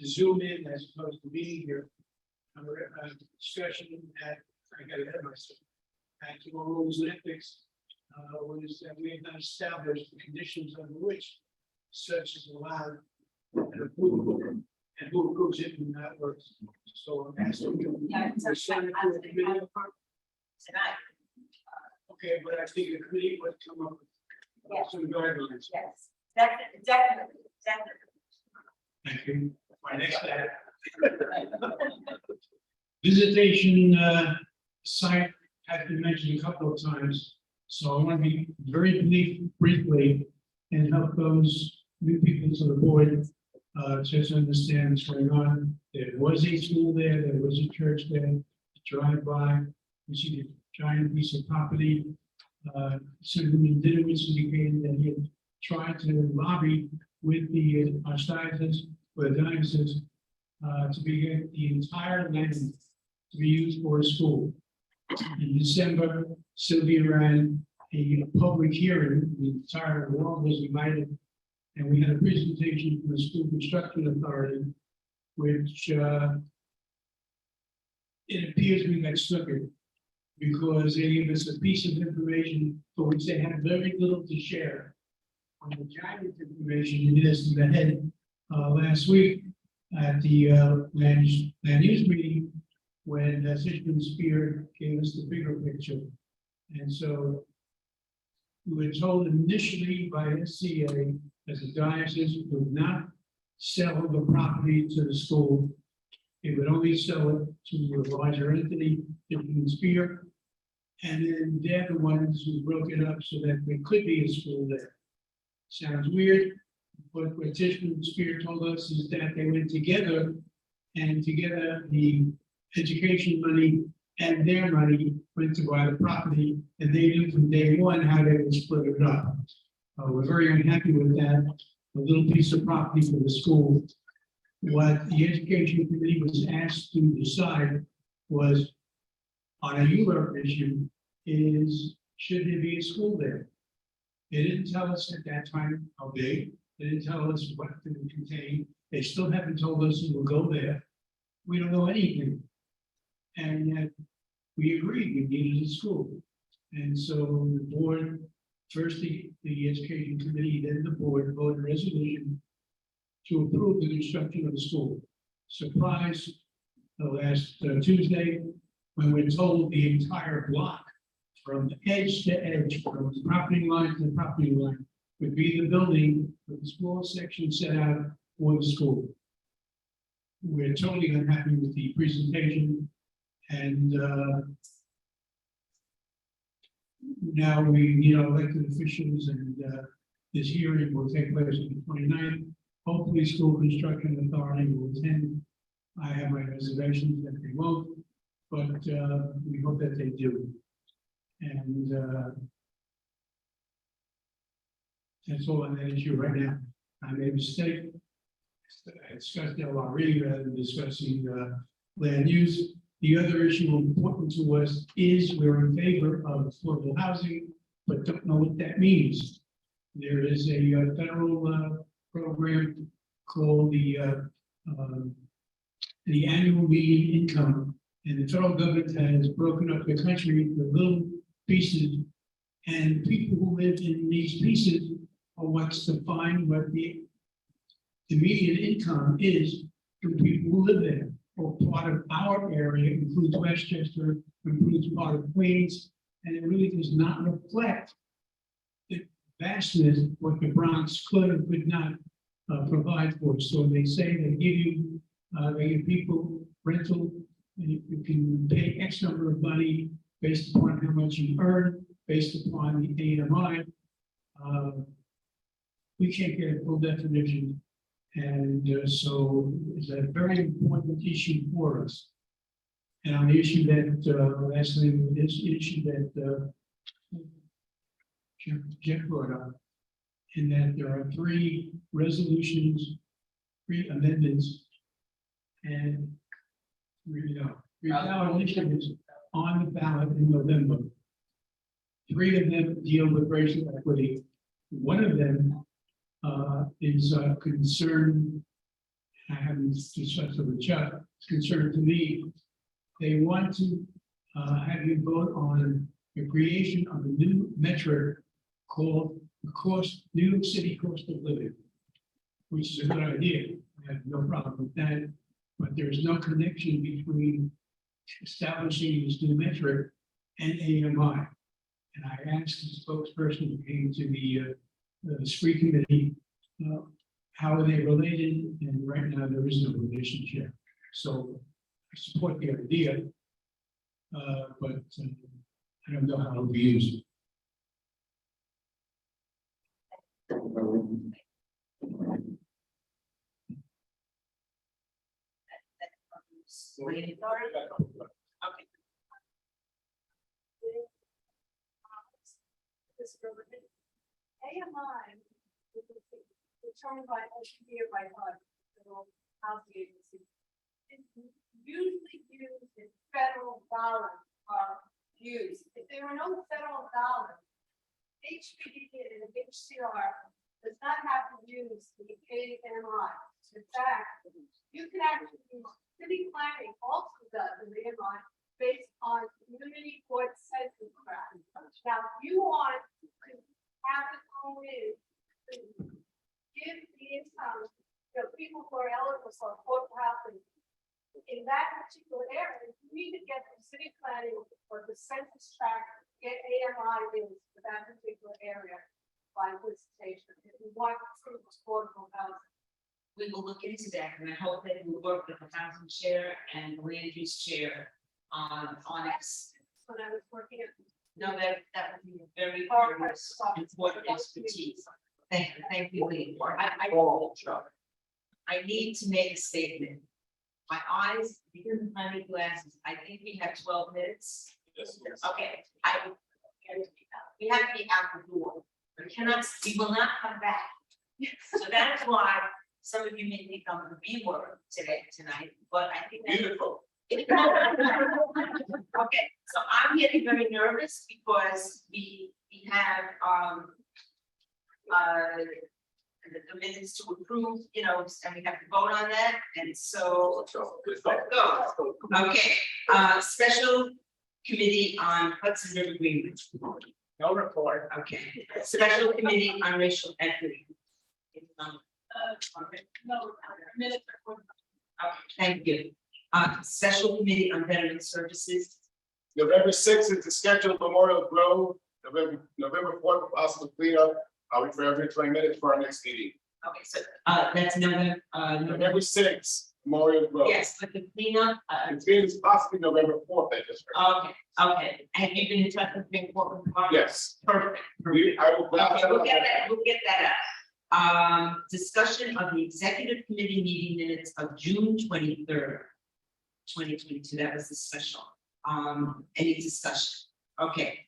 zoom in as opposed to being here. A discussion at, I got ahead of myself, at the rules and ethics, was that we have not established the conditions under which such is allowed and who approves it and that works. So I'm asking you. Okay, but I think the committee would come up with some guidelines. Yes, definitely. Thank you. My next item. Visitation site has been mentioned a couple of times, so I want to be very briefly and help those new people to the board just understand what's going on. There was a school there, there was a church there. Drive by, you see the giant piece of property. Senator Dinowitz indicated that he had tried to lobby with the archdiocese or the diocese to begin the entire land to be used for a school. In December, Sylvia ran a public hearing. The entire world was invited, and we had a presentation from the School Construction Authority, which it appears we got snookered because they gave us a piece of information for which they had very little to share. On the giant information you did us in the head last week at the land use meeting when Citrus Spear gave us the bigger picture. And so we were told initially by SCA that the diocese would not sell the property to the school. It would only sell it to a larger entity, Citrus Spear. And then they're the ones who broke it up so that there could be a school there. Sounds weird, but what Tishman Spear told us is that they went together, and together the education money and their money went to buy the property, and they knew from day one how they would split it up. We're very unhappy with that, a little piece of property for the school. What the education committee was asked to decide was on a ULURP issue is, should there be a school there? They didn't tell us at that time how big. They didn't tell us what it would contain. They still haven't told us it will go there. We don't know anything. And yet we agreed we needed a school. And so the board, first the education committee, then the board voted a resolution to approve the construction of the school. Surprise, last Tuesday, when we're told the entire block from edge to edge, from the property line to the property line, would be the building with the small section set out for the school. We're totally unhappy with the presentation and now we need our elected officials and this hearing will take place on the 29th. Hopefully, school construction authority will attend. I have my reservations that they won't, but we hope that they do. And that's all on that issue right now. I made a mistake. I discussed LRE rather than discussing land use. The other issue important to us is we're in favor of affordable housing, but don't know what that means. There is a federal program called the annual median income, and the federal government has broken up the country into little pieces, and people who live in these pieces are what's defined what the median income is for the people who live there. Or part of our area includes Westchester, includes part of Queens, and it really does not reflect the vastness of what the Bronx could or could not provide for. So they say they give people rental, and you can pay X number of money based upon how much you earn, based upon the AMI. We can't get a full definition. And so it's a very important issue for us. And on the issue that, lastly, this issue that Jeff brought up, in that there are 3 resolutions, 3 amendments, and 3 ballot initiatives on the ballot in November. 3 of them deal with racial equity. One of them is a concern, I haven't discussed it with Chuck, it's a concern to me. They want to have you vote on the creation of a new metric called the New York City cost of living, which is a good idea. I have no problem with that, but there's no connection between establishing this new metric and AMI. And I asked the spokesperson who came to the SPRE committee, how are they related? And right now there is no relationship. So I support the idea, but I don't know how it'll be used. Okay. AMI is determined by OCD or by HUD, Federal Housing Agency. It's usually used if federal dollars are used. If there are no federal dollars, HPD and HCR does not have to use the AMI. In fact, you can actually use city planning also does an AMI based on community court census tract. Now, if you want to have it go in, to give the income, people who are eligible for affordable housing in that particular area, you need to get the city planning or the census tract, get AMI in for that particular area by solicitation. If you want to affordable housing. We will look into that, and I hope that we'll work with the housing chair and the land use chair on this. When I was working at. No, that would be very important expertise. Thank you, Lee. I need to make a statement. My eyes, because of my new glasses, I think we have 12 minutes. Okay, we have to be out the door. We will not come back. So that is why some of you may think I'm the B word tonight, but I think that's Beautiful. Okay, so I'm getting very nervous because we have the minutes to approve, and we have to vote on that, and so let's go. Okay, special committee on Hudson River Greenwich. No report. Okay, special committee on racial equity. No, minutes. Okay, thank you. Special committee on veteran services. November 6th is the scheduled Memorial Grove, November 4th, possible cleanup I'll be forever 20 minutes for our next meeting. Okay, so, that's November, November 6th, Memorial Road. yes, but the cleanup, It's been possibly November 4th, I just heard. okay, have you been in touch with Portland Park? Yes. Perfect. I will. Okay, we'll get that out. Discussion of the executive committee meeting minutes of June 23rd. 2022, that was the special. Any discussion? Okay,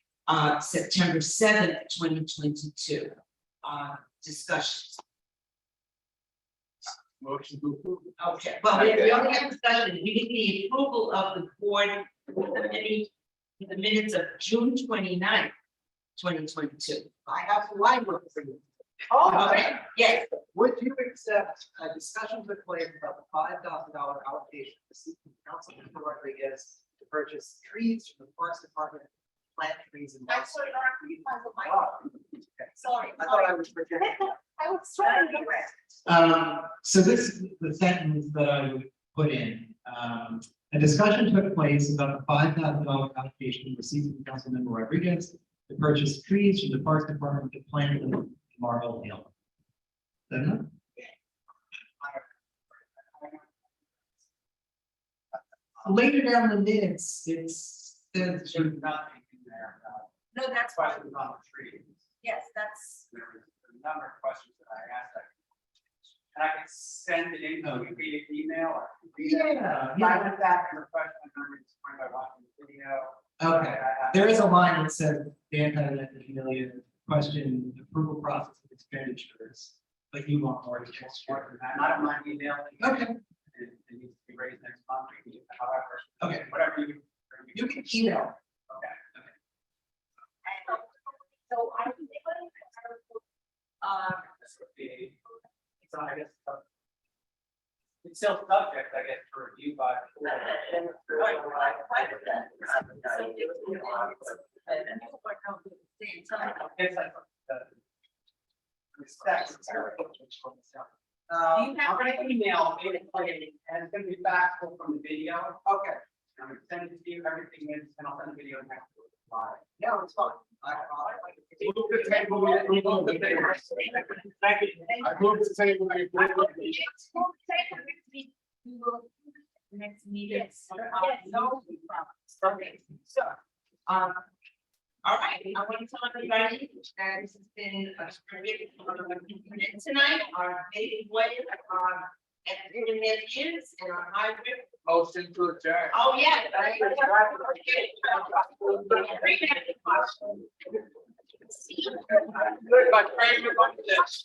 September 7th, 2022. Discussion. Motion to approve. Okay, well, we only have discussion. We need the approval of the board committee, the minutes of June 29th, 2022. I have some language for you. Okay, yes. Would you accept a discussion took place about the $5,000 allocation received from Councilman Rodriguez to purchase trees from the Parks Department, plant trees and. I'm sorry, sorry. I thought I was forgetting. I was trying to. So this is the sentence that I would put in. A discussion took place about the $5,000 allocation received from Councilmember Rodriguez to purchase trees from the Parks Department to plant them in Marble Hill. Is that enough? Later down the minutes, it's. There's nothing in there about No, that's fine. questions on the tree. Yes, that's. There was a number of questions that I asked. And I can send it in, via email or. Yeah. I went back and refreshed my memory this morning by watching the video. Okay, there is a line that says, Dan had an million question approval process of expenditures, but you want more details. Not in my email. Okay. It needs to be raised next month, however. Okay. Whatever you. You can email. Okay. So I think. This would be, so I guess. It's still subject, I guess, to review by. It's like respect. I'm gonna email it, and it's gonna be back from the video. Okay. I'm gonna send it to you, everything is, and I'll send the video next to it. Yeah, it's fine. Move the table, we approve the table. Thank you. I move the table, we approve the table. Next meeting. Yes, no problem. Okay, so, all right, I want to tell everybody that this has been a terrific meeting tonight, our big way, at the internet years and our hybrid. Motion to adjourn. Oh, yeah. Good, my friend, you're going to this.